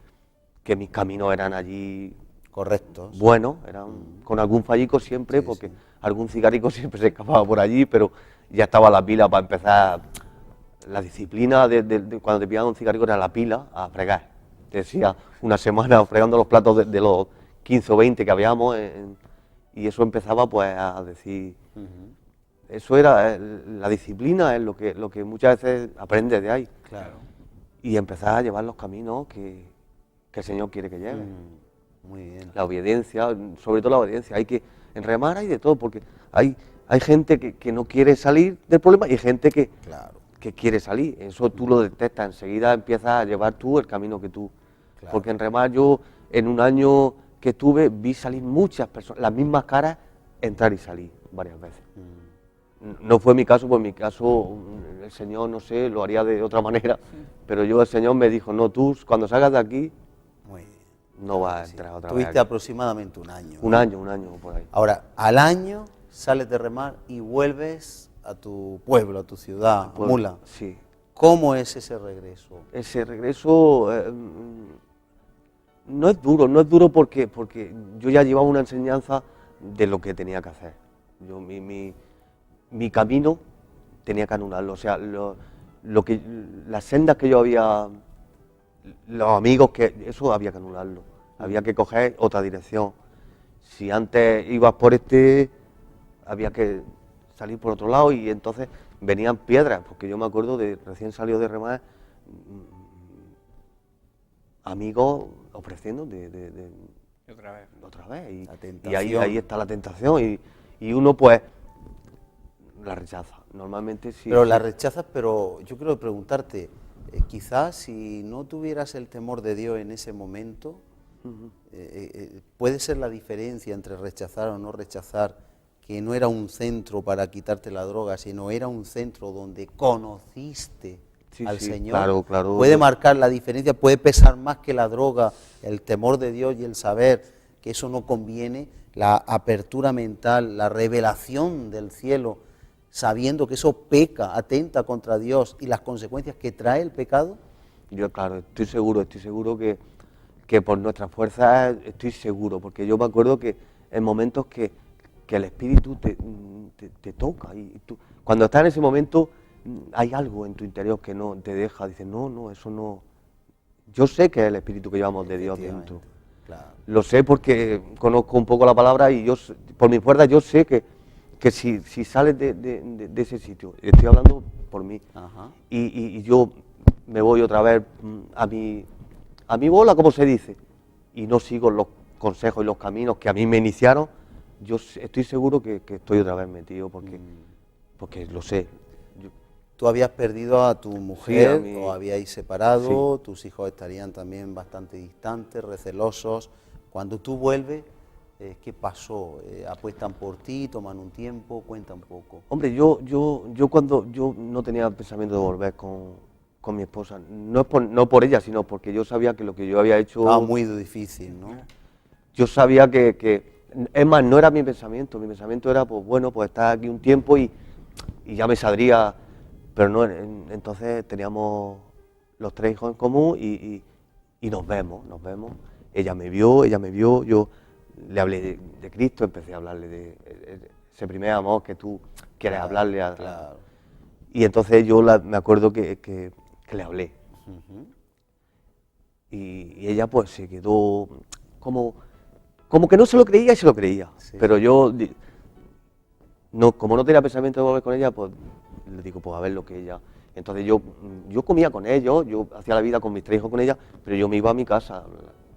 mis caminos eran allí
correctos,
bueno, eran con algún fallico siempre, porque algún cigarico siempre se escapaba por allí, pero ya estaba la pila para empezar. La disciplina de cuando te pillaban un cigarico era la pila a fregar. Te decía una semana fregando los platos de los 15 o 20 que habíamos, y eso empezaba pues a decir, eso era, la disciplina es lo que muchas veces aprendes de ahí.
Claro.
Y empezar a llevar los caminos que el Señor quiere que lleves.
Muy bien.
La obediencia, sobre todo la obediencia. En Remar hay de todo, porque hay gente que no quiere salir del problema y hay gente que quiere salir. Eso tú lo detectas, enseguida empiezas a llevar tú el camino que tú... Claro. Porque en Remar yo, en un año que estuve, vi salir muchas personas, las mismas caras, entrar y salir varias veces. No fue mi caso, pues en mi caso el Señor, no sé, lo haría de otra manera, pero el Señor me dijo, no, tú cuando salgas de aquí, no vas a entrar otra vez.
Tuviste aproximadamente un año.
Un año por ahí.
Ahora, al año sales de Remar y vuelves a tu pueblo, a tu ciudad, a Mula.
Sí.
¿Cómo es ese regreso?
Ese regreso no es duro porque yo ya llevaba una enseñanza de lo que tenía que hacer. Yo mi camino tenía que anularlo, o sea, las sendas que yo había, los amigos, eso había que anularlo, había que coger otra dirección. Si antes ibas por había que salir por otro lado, y entonces venían piedras, porque yo me acuerdo de recién salido de Remar, amigos ofreciendo otra vez. Y ahí está la tentación, y uno pues la rechaza. Normalmente sí.
Pero la rechazas, pero yo quiero preguntarte, quizás si no tuvieras el temor de Dios en ese momento, puede ser la diferencia entre rechazar o no rechazar, que no era un centro para quitarte la droga, sino era un centro donde conociste al Señor.
Claro.
Puede marcar la diferencia, puede pesar más que la droga, el temor de Dios y el saber que eso no conviene, la apertura mental, la revelación del cielo, sabiendo que eso peca, atenta contra Dios y las consecuencias que trae el pecado.
Yo, claro, estoy seguro que por nuestras fuerzas, estoy seguro, porque yo me acuerdo que en momentos que el Espíritu te toca. Y tú, cuando estás en ese momento, hay algo en tu interior que no te deja, dices, no, eso no. Yo sé que es el Espíritu que llevamos de Dios dentro.
Claro.
Lo sé porque conozco un poco la palabra y yo, por mi fuerza, yo sé que si sales de ese sitio, estoy hablando por mí, y yo me voy otra vez a mi bola, como se dice, y no sigo los consejos y los caminos que a mí me iniciaron, yo estoy seguro que estoy otra vez metido porque lo sé.
Tú habías perdido a tu mujer,
Sí,
o habíais separado,
sí.
tus hijos estarían también bastante distantes, recelosos. Cuando tú vuelves, ¿qué pasó? ¿Apuestan por ti, toman un tiempo? Cuenta un poco.
Hombre, yo no tenía pensamiento de volver con mi esposa, no por ella, sino porque yo sabía que lo que yo había hecho...
Estaba muy difícil, ¿no?
Yo sabía es más, no era mi pensamiento era, pues bueno, pues estar aquí un tiempo y ya me saldría, pero no, entonces teníamos los 3 hijos en común y nos vemos. Ella me vio, yo le hablé de Cristo, empecé a hablarle de ese primer amor que tú quieres hablarle a...
Claro.
Y entonces yo me acuerdo que le hablé. Y ella pues se quedó como que no se lo creía y se lo creía. Sí. Pero yo, como no tenía pensamiento de volver con ella, pues le digo, pues a ver lo que ella... Entonces yo comía con ellos, yo hacía la vida con mis 3 hijos con ella, pero yo me iba a mi casa,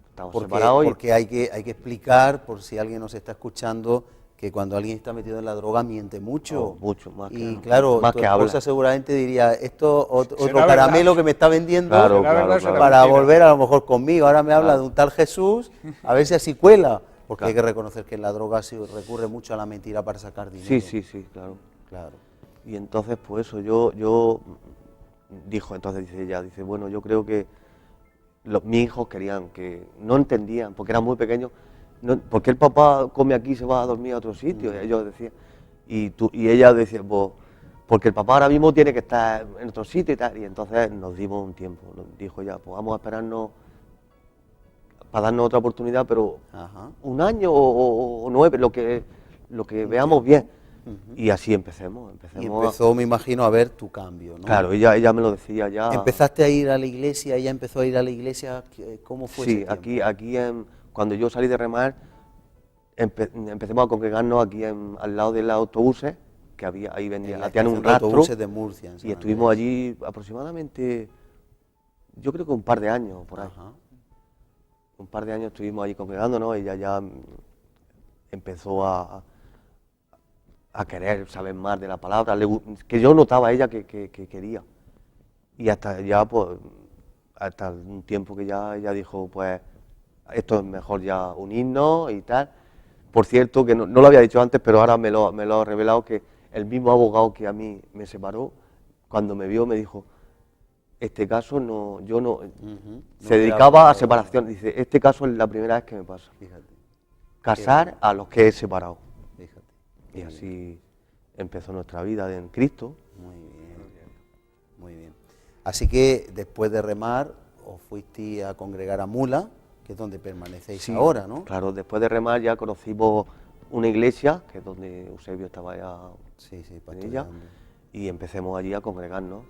estábamos separados.
Porque hay que explicar, por si alguien nos está escuchando, que cuando alguien está metido en la droga miente mucho.
Mucho, más
y
que,
claro,
más
tu
que
esposa
habla.
seguramente diría, esto otro
¿Será
caramelo
verdad?
que me está vendiendo
Claro,
para volver a lo mejor conmigo. Ahora me habla de un tal Jesús, a ver si así cuela. Porque hay que reconocer que en la droga se recurre mucho a la mentira para sacar dinero.
Sí, claro.
Claro.
Y entonces, pues eso, dice ella, bueno, yo creo que mis hijos querían, que no entendían, porque eran muy pequeños, ¿por qué el papá come aquí y se va a dormir a otro sitio? Y ellos decían, y ella decía, pues, porque el papá ahora mismo tiene que estar en otro sitio y tal. Y entonces nos dimos un tiempo, nos dijo ya, pues vamos a esperarnos para darnos otra oportunidad, pero un año o 9, lo que veamos bien. Y así empecemos.
Y empezó, me imagino, a ver tu cambio, ¿no?
Claro, ella me lo decía ya.
¿Empezaste a ir a la iglesia? ¿Ella empezó a ir a la iglesia? ¿Cómo fue ese tiempo?
Sí, aquí cuando yo salí de remar, empecemos a congregarnos aquí al lado de los autobuses, que había, ahí vendían, hacían un rastro.
Autobuses de Murcia.
Y estuvimos allí aproximadamente, yo creo que un par de años, por ahí. Un par de años estuvimos allí congregándonos, ella ya empezó a querer saber más de la palabra, que yo notaba a ella que quería. Y hasta ya, pues, hasta un tiempo que ya ella dijo, pues, esto es mejor ya unirnos y tal. Por cierto, que no lo había dicho antes, pero ahora me lo ha revelado, que el mismo abogado que a mí me separó, cuando me vio me dijo, este caso se dedicaba a separación, dice, este caso es la primera vez que me pasa.
Fíjate.
Casar a los que he separado.
Fíjate.
Y así empezó nuestra vida en Cristo.
Muy bien. Así que después de remar, os fuisteis a congregar a Mula, que es donde permanecéis ahora, ¿no?
Claro, después de remar ya conocimos una iglesia, que es donde Eusebio estaba ya en ella, y empecemos allí a congregarnos.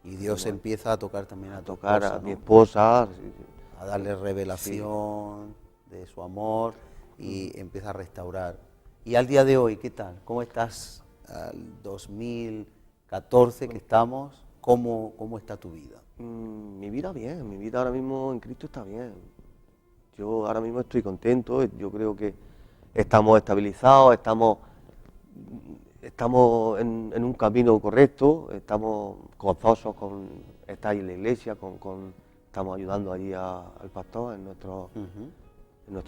Y Dios empieza a tocar también a tu
tocar
esposa,
a
¿no?
mi esposa.
A darle revelación de su amor y empieza a restaurar. Y al día de hoy, ¿qué tal? ¿Cómo estás? Al 2014 que estamos, ¿cómo está tu vida?
Mi vida bien, mi vida ahora mismo en Cristo está bien. Yo ahora mismo estoy contento, yo creo que estamos estabilizados, estamos en un camino correcto, estamos gozosos con estar ahí en la iglesia, estamos ayudando allí al pastor en nuestro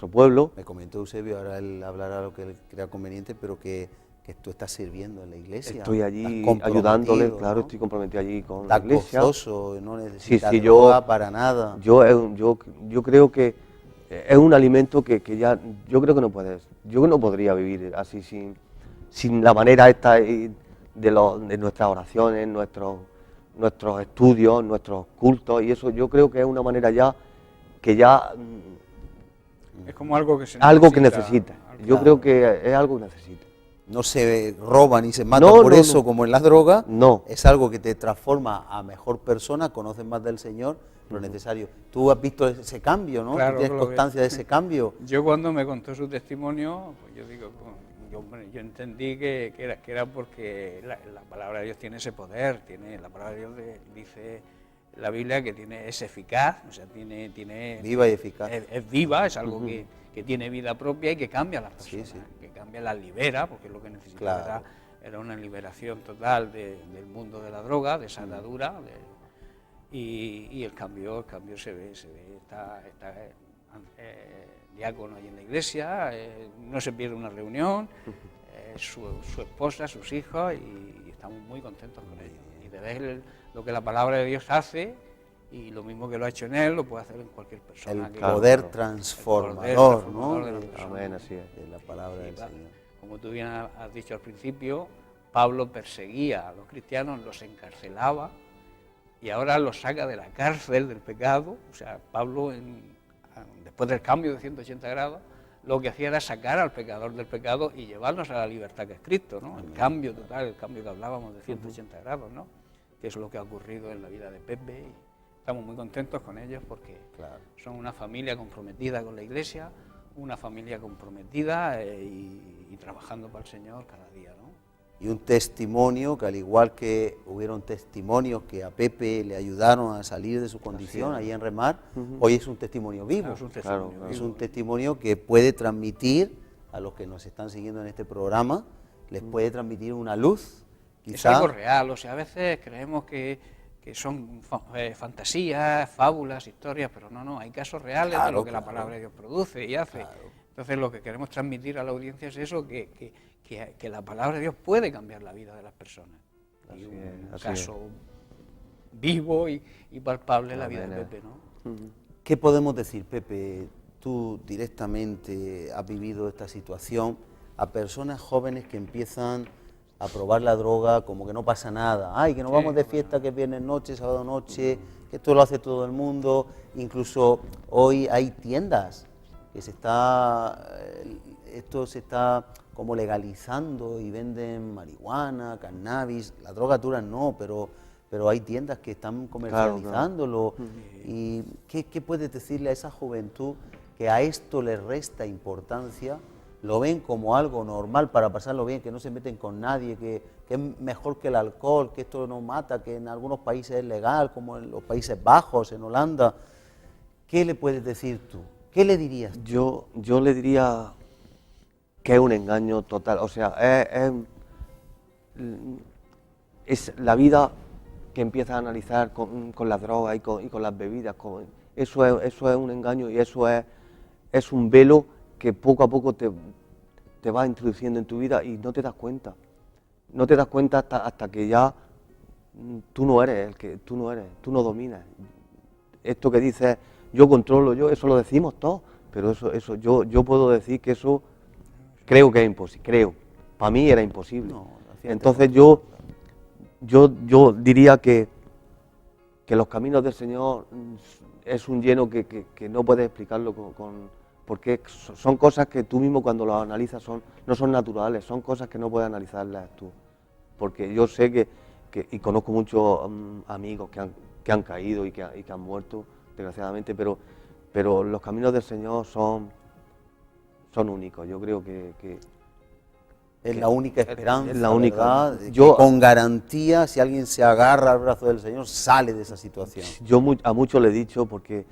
pueblo.
Me comentó Eusebio, ahora él hablará lo que él crea conveniente, pero que tú estás sirviendo en la iglesia.
Estoy allí ayudándole, claro, ¿no? Estoy comprometido allí con la iglesia.
Gozoso, no necesitas
sí,
droga para nada.
Yo creo que es un alimento que ya, yo creo que no puedes, yo no podría vivir así sin la manera esta de nuestras oraciones, nuestros estudios, nuestros cultos, y eso yo creo que es una manera ya que ya
Es como algo que se
algo que necesita. Yo creo que es algo que necesita.
No se roba ni se mata
No,
por
no,
eso,
no.
como en la droga.
No.
Es algo que te transforma a mejor persona, conoces más del Señor, pero es necesario. Tú has visto ese cambio, ¿no?
Claro,
¿Tú tienes
lo
constancia de ese cambio?
Yo cuando me contó su testimonio, pues yo digo, yo entendí que era porque la palabra de Dios tiene ese poder, la palabra de Dios dice la Biblia que es eficaz, o sea, tiene
Viva y eficaz.
Es viva, es algo que tiene vida propia y que cambia a las personas, que cambia, las libera, porque es lo que necesitaba era una liberación total del mundo de la droga, de esa atadura, y el cambio se ve, está diácono ahí en la iglesia, no se pierde una reunión, su esposa, sus hijos, y estamos muy contentos con ellos. Y de ver lo que la palabra de Dios hace, y lo mismo que lo ha hecho en él, lo puede hacer en cualquier persona.
El poder transformador, ¿no?
De la persona.
Amén, así es.
De la palabra del Señor.
Como tú bien has dicho al principio, Pablo perseguía a los cristianos, los encarcelaba, y ahora los saca de la cárcel del pecado. O sea, Pablo, después del cambio de 180 grados, lo que hacía era sacar al pecador del pecado y llevarnos a la libertad que es Cristo, ¿no? El cambio total, el cambio que hablábamos de 180 grados, ¿no? Que es lo que ha ocurrido en la vida de Pepe, y estamos muy contentos con ellos porque son una familia comprometida con la Iglesia, una familia comprometida y trabajando para el Señor cada día, ¿no?
Y un testimonio que, al igual que hubieron testimonios que a Pepe le ayudaron a salir de su condición ahí en Remar, hoy es un testimonio vivo.
Claro, es un testimonio vivo.
Es un testimonio que puede transmitir a los que nos están siguiendo en este programa, les puede transmitir una luz.
Es algo real, o sea, a veces creemos que son fantasías, fábulas, historias, pero no, hay casos reales de lo que la palabra de Dios produce y hace. Entonces lo que queremos transmitir a la audiencia es eso, que la palabra de Dios puede cambiar la vida de las personas. Y un caso vivo y palpable en la vida de Pepe, ¿no?
¿Qué podemos decir, Pepe? Tú directamente has vivido esta situación a personas jóvenes que empiezan a probar la droga como que no pasa nada. Ay, que nos vamos de fiesta, que es viernes noche, sábado noche, que esto lo hace todo el mundo. Incluso hoy hay tiendas que esto se está como legalizando y venden marihuana, cannabis, las drogas duras no, pero hay tiendas que están comercializándolo. ¿Y qué puedes decirle a esa juventud que a esto le resta importancia? Lo ven como algo normal para pasarlo bien, que no se meten con nadie, que es mejor que el alcohol, que esto no mata, que en algunos países es legal, como en los Países Bajos, en Holanda. ¿Qué le puedes decir tú? ¿Qué le dirías tú?
Yo le diría que es un engaño total, o sea, es la vida que empieza a analizar con las drogas y con las bebidas, eso es un engaño y eso es un velo que poco a poco te va introduciendo en tu vida y no te das cuenta. No te das cuenta hasta que ya tú no eres tú no dominas. Esto que dices, yo controlo, eso lo decimos todos, pero eso yo puedo decir que eso creo que es imposible, para mí era imposible. Entonces yo diría que los caminos del Señor es un lleno que no puedes explicarlo porque son cosas que tú mismo cuando las analizas no son naturales, son cosas que no puedes analizarlas tú. Porque yo sé y conozco muchos amigos que han caído y que han muerto, desgraciadamente, pero los caminos del Señor son únicos. Yo creo que
es la única esperanza,
es la única.
¿verdad? Con garantía, si alguien se agarra al brazo del Señor, sale de esa situación.
Yo a muchos le he dicho, porque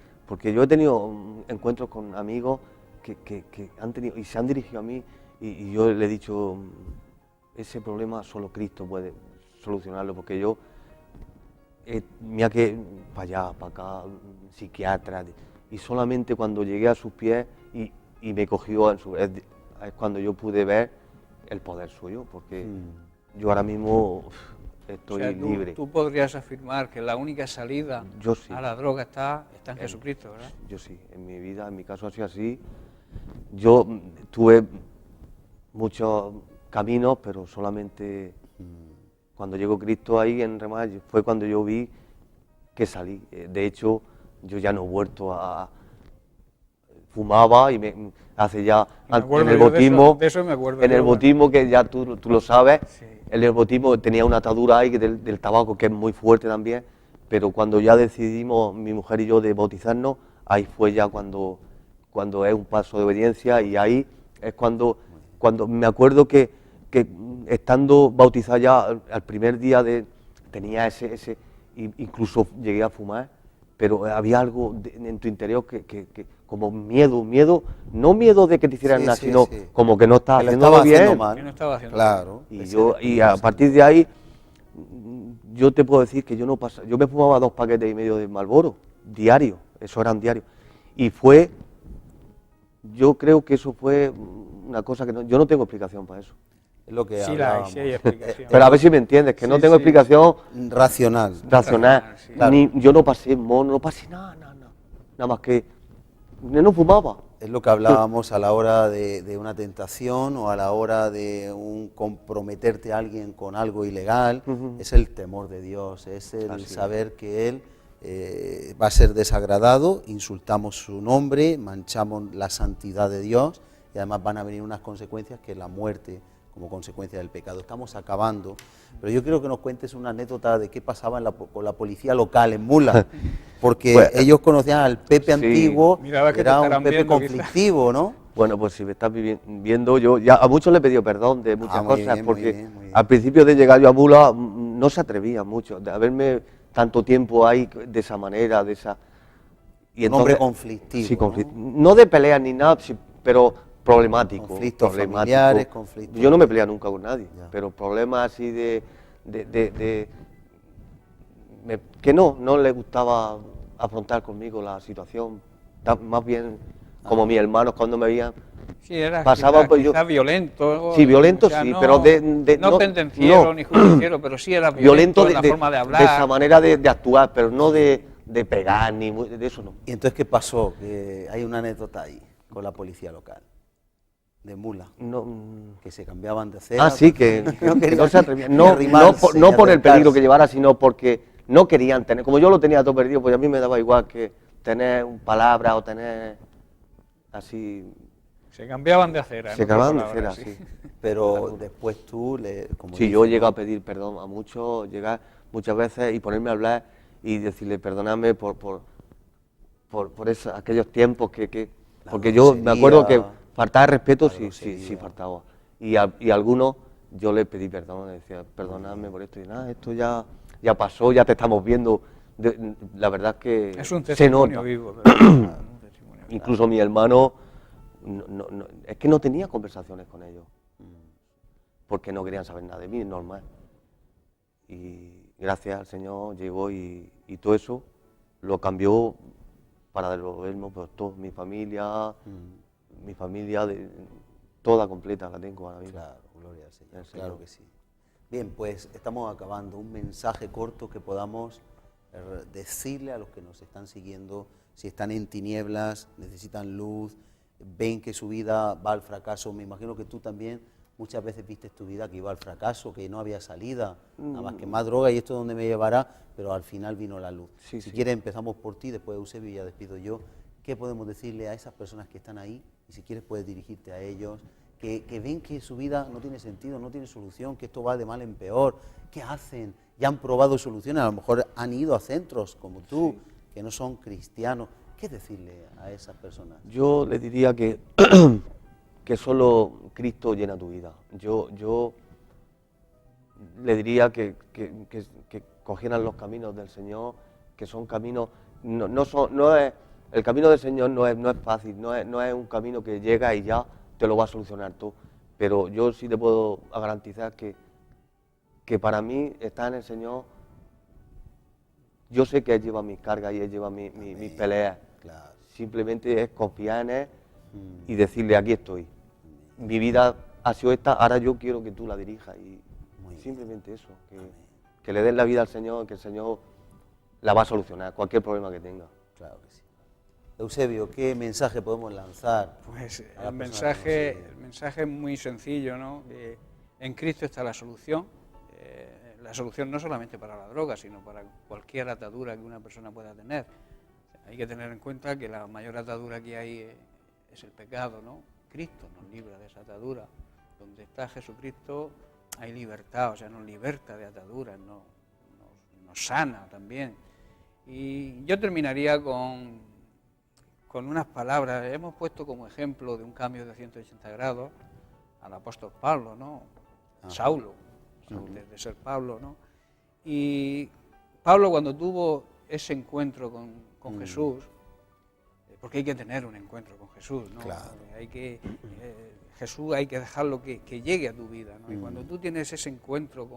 yo he tenido encuentros con amigos que han tenido y se han dirigido a mí y yo le he dicho, ese problema solo Cristo puede solucionarlo, porque yo, mira que para allá, para acá, psiquiatra, y solamente cuando llegué a sus pies y me cogió, es cuando yo pude ver el poder suyo, porque yo ahora mismo estoy libre.
Tú podrías afirmar que la única salida a la droga está en Jesucristo, ¿verdad?
Yo sí, en mi vida, en mi caso ha sido así. Yo tuve muchos caminos, pero solamente cuando llegó Cristo ahí en Remar fue cuando yo vi que salí. De hecho, yo ya no he vuelto fumaba y hace ya
Me acuerdo
en el
yo de
bautismo,
eso me acuerdo
en el
yo,
bautismo que ya tú lo sabes, en el bautismo tenía una atadura ahí del tabaco que es muy fuerte también, pero cuando ya decidimos mi mujer y yo de bautizarnos, ahí fue ya cuando es un paso de obediencia y ahí es cuando me acuerdo que estando bautizada ya al primer día tenía incluso llegué a fumar, pero había algo en tu interior que como miedo, no miedo de que te hicieran nada, sino como que no estabas haciéndolo bien.
Que no estaba haciendo
Claro.
Y a partir de ahí, yo te puedo decir que yo me fumaba 2 paquetes y medio de Marlboro, diario, eso eran diarios. Y yo creo que eso fue una cosa que yo no tengo explicación para eso.
Es lo que
Sí,
hablábamos.
sí hay explicación.
Pero a ver si me entiendes, que no
Sí,
tengo
sí.
explicación
Racional.
Sí.
Ni yo no pasé mono, no pasé nada más que no fumaba.
Es lo que hablábamos a la hora de una tentación o a la hora de comprometerte a alguien con algo ilegal. Es el temor de Dios, es el saber que Él va a ser desagradado, insultamos su nombre, manchamos la santidad de Dios y además van a venir unas consecuencias que es la muerte como consecuencia del pecado. Estamos acabando, pero yo quiero que nos cuentes una anécdota de qué pasaba con la policía local en Mula, porque
Pues,
ellos conocían al Pepe
sí.
antiguo,
Miraba que te
era un
estarán
Pepe
viendo,
conflictivo, ¿no?
Bueno, pues si me estás viendo, yo ya a muchos le he pedido perdón de muchas
muy
cosas,
bien,
porque
muy bien, muy bien.
al principio de llegar yo a Mula no se atrevía mucho, de haberme tanto tiempo ahí de esa manera, de esa...
Un hombre conflictivo,
Sí,
¿no?
no de peleas ni nada, pero problemático.
Conflictos
problemático.
familiares, conflictos...
Yo no me pelea nunca con nadie,
Ya.
pero problemas así que no le gustaba afrontar conmigo la situación, más bien como mis hermanos cuando me veían.
Sí, era
pasaba,
quizá,
pues, yo-
quizá violento.
Sí, violento
o sea,
sí,
no,
pero
no pendenciero ni justiciero, pero sí era violento en la forma de hablar.
de esa manera de actuar, pero no de pegar, ni de eso no.
¿Y entonces qué pasó? Que hay una anécdota ahí con la policía local, de Mula, que se cambiaban de acera.
Sí, que no se atrevían. No por el peligro que llevara, sino porque no querían tener. Como yo lo tenía todo perdido, pues a mí me daba igual que tener palabras o tener así.
Se cambiaban de acera.
Se cambiaban de acera, sí.
Pero después tú,
Sí, yo llego a pedir perdón a muchos, llegar muchas veces y ponerme a hablar y decirle perdóname por aquellos tiempos porque yo me acuerdo que faltaba de respeto, sí faltaba. Y algunos yo les pedí perdón, les decía perdóname por esto y nada, esto ya pasó, ya te estamos viendo. La verdad es que
es un
se
testimonio
nota.
vivo. Pero,
Incluso mi hermano, es que no tenía conversaciones con ellos, porque no querían saber nada de mí, normal. Y gracias al Señor llegó y todo eso lo cambió para devolverme pues, toda mi familia, toda completa la tengo ahora mismo.
Claro, gloria al Señor, claro que sí. Bien, pues estamos acabando. Un mensaje corto que podamos decirle a los que nos están siguiendo, si están en tinieblas, necesitan luz, ven que su vida va al fracaso. Me imagino que tú también muchas veces viste tu vida que iba al fracaso, que no había salida, nada más que más droga y esto es donde me llevará, pero al final vino la luz. Si quieres empezamos por ti, después de Eusebio y ya despido yo. ¿Qué podemos decirle a esas personas que están ahí? Y si quieres puedes dirigirte a ellos, que ven que su vida no tiene sentido, no tiene solución, que esto va de mal en peor. ¿Qué hacen? Ya han probado soluciones, a lo mejor han ido a centros como tú, que no son cristianos. ¿Qué decirle a esas personas?
Yo le diría que solo Cristo llena tu vida. Yo le diría que cogieran los caminos del Señor, que son caminos, el camino del Señor no es fácil, no es un camino que llega y ya te lo va a solucionar todo. Pero yo sí te puedo garantizar que para mí estar en el Señor, yo sé que Él lleva mis cargas y Él lleva mis peleas.
Claro.
Simplemente es confiar en Él y decirle, aquí estoy. Mi vida ha sido esta, ahora yo quiero que tú la dirijas. Y simplemente eso, que le des la vida al Señor, que el Señor la va a solucionar, cualquier problema que tenga.
Claro que sí. Eusebio, ¿qué mensaje podemos lanzar?
Pues el mensaje es muy sencillo, ¿no? Que en Cristo está la solución no solamente para la droga, sino para cualquier atadura que una persona pueda tener. Hay que tener en cuenta que la mayor atadura que hay es el pecado, ¿no? Cristo nos libra de esa atadura. Donde está Jesucristo hay libertad, o sea, nos liberta de ataduras, nos sana también. Y yo terminaría con unas palabras. Hemos puesto como ejemplo de un cambio de 180 grados al apóstol Pablo, ¿no? Saulo, de ser Pablo, ¿no? Y Pablo, cuando tuvo ese encuentro con Jesús, porque hay que tener un encuentro con Jesús, ¿no?
Claro.
Jesús hay que dejarlo que llegue a tu vida, ¿no? Y cuando tú tienes ese encuentro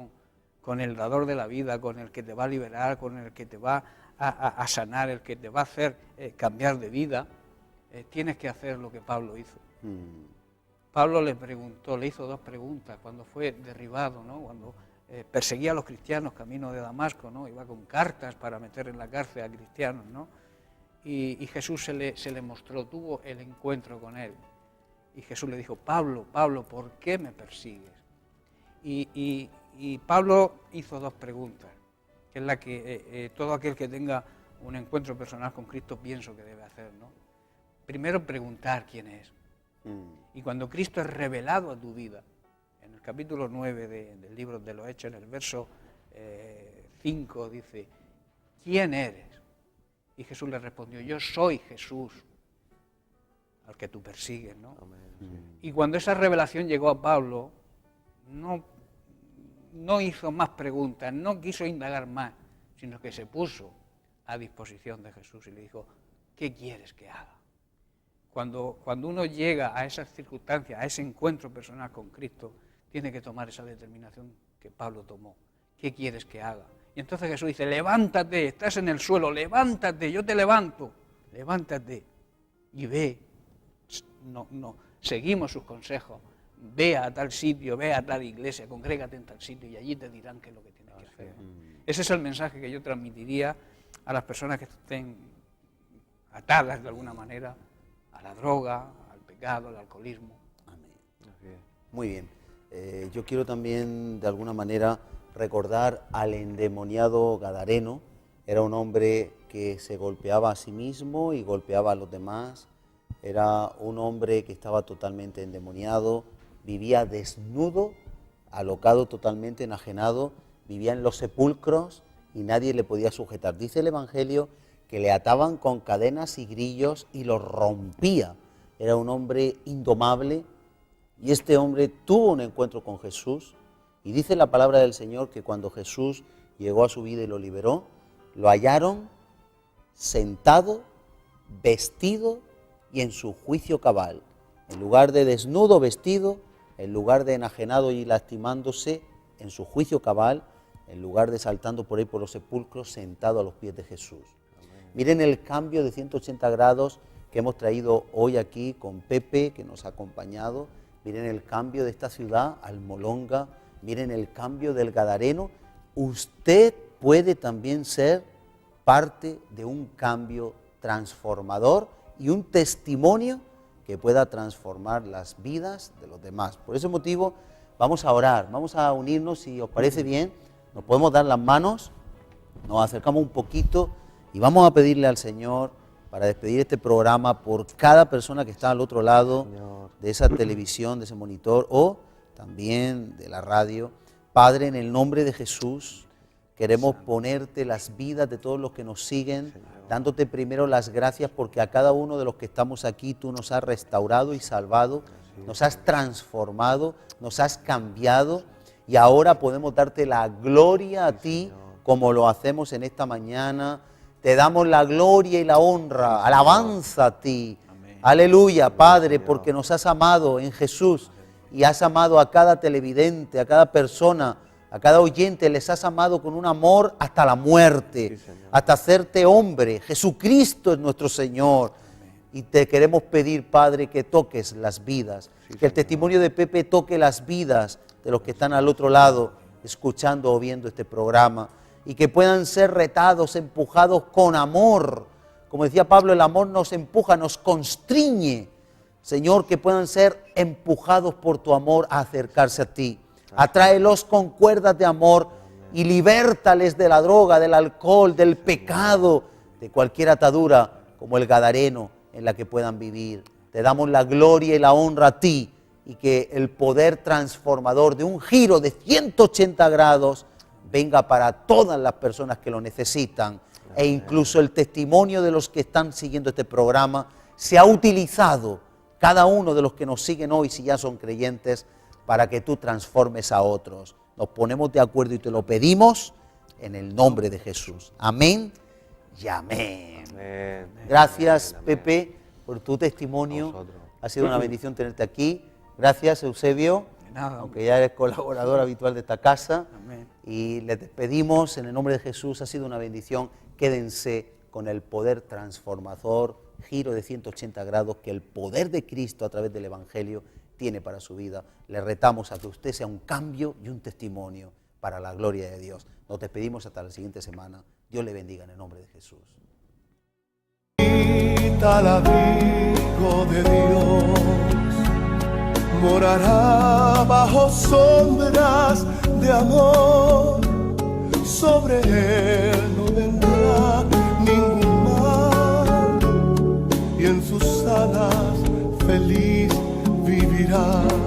con el dador de la vida, con el que te va a liberar, con el que te va a sanar, el que te va a hacer cambiar de vida, tienes que hacer lo que Pablo hizo. Pablo le hizo 2 preguntas cuando fue derribado, ¿no? Cuando perseguía a los cristianos camino de Damasco, ¿no? Iba con cartas para meter en la cárcel a cristianos, ¿no? Y Jesús se le mostró, tuvo el encuentro con él. Y Jesús le dijo: Pablo, Pablo, ¿por qué me persigues? Y Pablo hizo 2 preguntas, que es la que todo aquel que tenga un encuentro personal con Cristo pienso que debe hacer, ¿no? Primero, preguntar quién es. Y cuando Cristo es revelado a tu vida, en el capítulo 9 del libro de los Hechos, en el verso 5, dice: ¿quién eres? Y Jesús le respondió: yo soy Jesús, al que tú persigues, ¿no? Y cuando esa revelación llegó a Pablo, no hizo más preguntas, no quiso indagar más, sino que se puso a disposición de Jesús y le dijo: ¿qué quieres que haga? Cuando uno llega a esas circunstancias, a ese encuentro personal con Cristo, tiene que tomar esa determinación que Pablo tomó. ¿Qué quieres que haga? Y entonces Jesús dice: levántate, estás en el suelo, levántate, yo te levanto, levántate y ve. Seguimos sus consejos, ve a tal sitio, ve a tal iglesia, congrégate en tal sitio y allí te dirán qué es lo que tienes que hacer. Ese es el mensaje que yo transmitiría a las personas que estén atadas de alguna manera a la droga, al pecado, al alcoholismo.
Amén. Muy bien. Yo quiero también de alguna manera recordar al endemoniado gadareno. Era un hombre que se golpeaba a sí mismo y golpeaba a los demás. Era un hombre que estaba totalmente endemoniado, vivía desnudo, alocado, totalmente enajenado, vivía en los sepulcros y nadie le podía sujetar. Dice el Evangelio que le ataban con cadenas y grillos y los rompía. Era un hombre indomable y este hombre tuvo un encuentro con Jesús y dice la palabra del Señor que cuando Jesús llegó a su vida y lo liberó, lo hallaron sentado, vestido y en su juicio cabal. En lugar de desnudo, vestido, en lugar de enajenado y lastimándose, en su juicio cabal, en lugar de saltando por ahí por los sepulcros, sentado a los pies de Jesús. Amén. Miren el cambio de 180 grados que hemos traído hoy aquí con Pepe, que nos ha acompañado. Miren el cambio de esta ciudad, Almolonga. Miren el cambio del Gadareno. Usted puede también ser parte de un cambio transformador y un testimonio que pueda transformar las vidas de los demás. Por ese motivo vamos a orar, vamos a unirnos, si os parece bien, nos podemos dar las manos, nos acercamos un poquito y vamos a pedirle al Señor para despedir este programa por cada persona que está al otro lado de esa televisión, de ese monitor o también de la radio. Padre, en el nombre de Jesús, queremos ponerte las vidas de todos los que nos siguen, dándote primero las gracias porque a cada uno de los que estamos aquí tú nos has restaurado y salvado, nos has transformado, nos has cambiado y ahora podemos darte la gloria a ti como lo hacemos en esta mañana. Te damos la gloria y la honra, alabanza a ti. Aleluya, Padre, porque nos has amado en Jesús y has amado a cada televidente, a cada persona, a cada oyente, les has amado con un amor hasta la muerte, hasta hacerte hombre. Jesucristo es nuestro Señor. Y te queremos pedir, Padre, que toques las vidas, que el testimonio de Pepe toque las vidas de los que están al otro lado, escuchando o viendo este programa, y que puedan ser retados, empujados con amor. Como decía Pablo, el amor nos empuja, nos constriñe. Señor, que puedan ser empujados por tu amor a acercarse a ti. Atráelos con cuerdas de amor y libértales de la droga, del alcohol, del pecado, de cualquier atadura como el Gadareno en la que puedan vivir. Te damos la gloria y la honra a ti, y que el poder transformador de un giro de 180 grados venga para todas las personas que lo necesitan, e incluso el testimonio de los que están siguiendo este programa se ha utilizado, cada uno de los que nos siguen hoy, si ya son creyentes, para que tú transformes a otros. Nos ponemos de acuerdo y te lo pedimos en el nombre de Jesús. Amén y amén.
Amén.
Gracias,
Amén.
Pepe, por tu testimonio. Ha sido una bendición tenerte aquí. Gracias, Eusebio,
De nada,
aunque ya eres colaborador habitual de esta casa.
Amén.
Y les despedimos en el nombre de Jesús. Ha sido una bendición. Quédense con el poder transformador, giro de 180 grados que el poder de Cristo a través del Evangelio tiene para su vida. Le retamos a que usted sea un cambio y un testimonio para la gloria de Dios. Nos despedimos hasta la siguiente semana. Dios le bendiga en el nombre de Jesús.
Al abrigo de Dios morará bajo sombras de amor. Sobre él no vendrá ningún mal, y en sus alas feliz vivirá.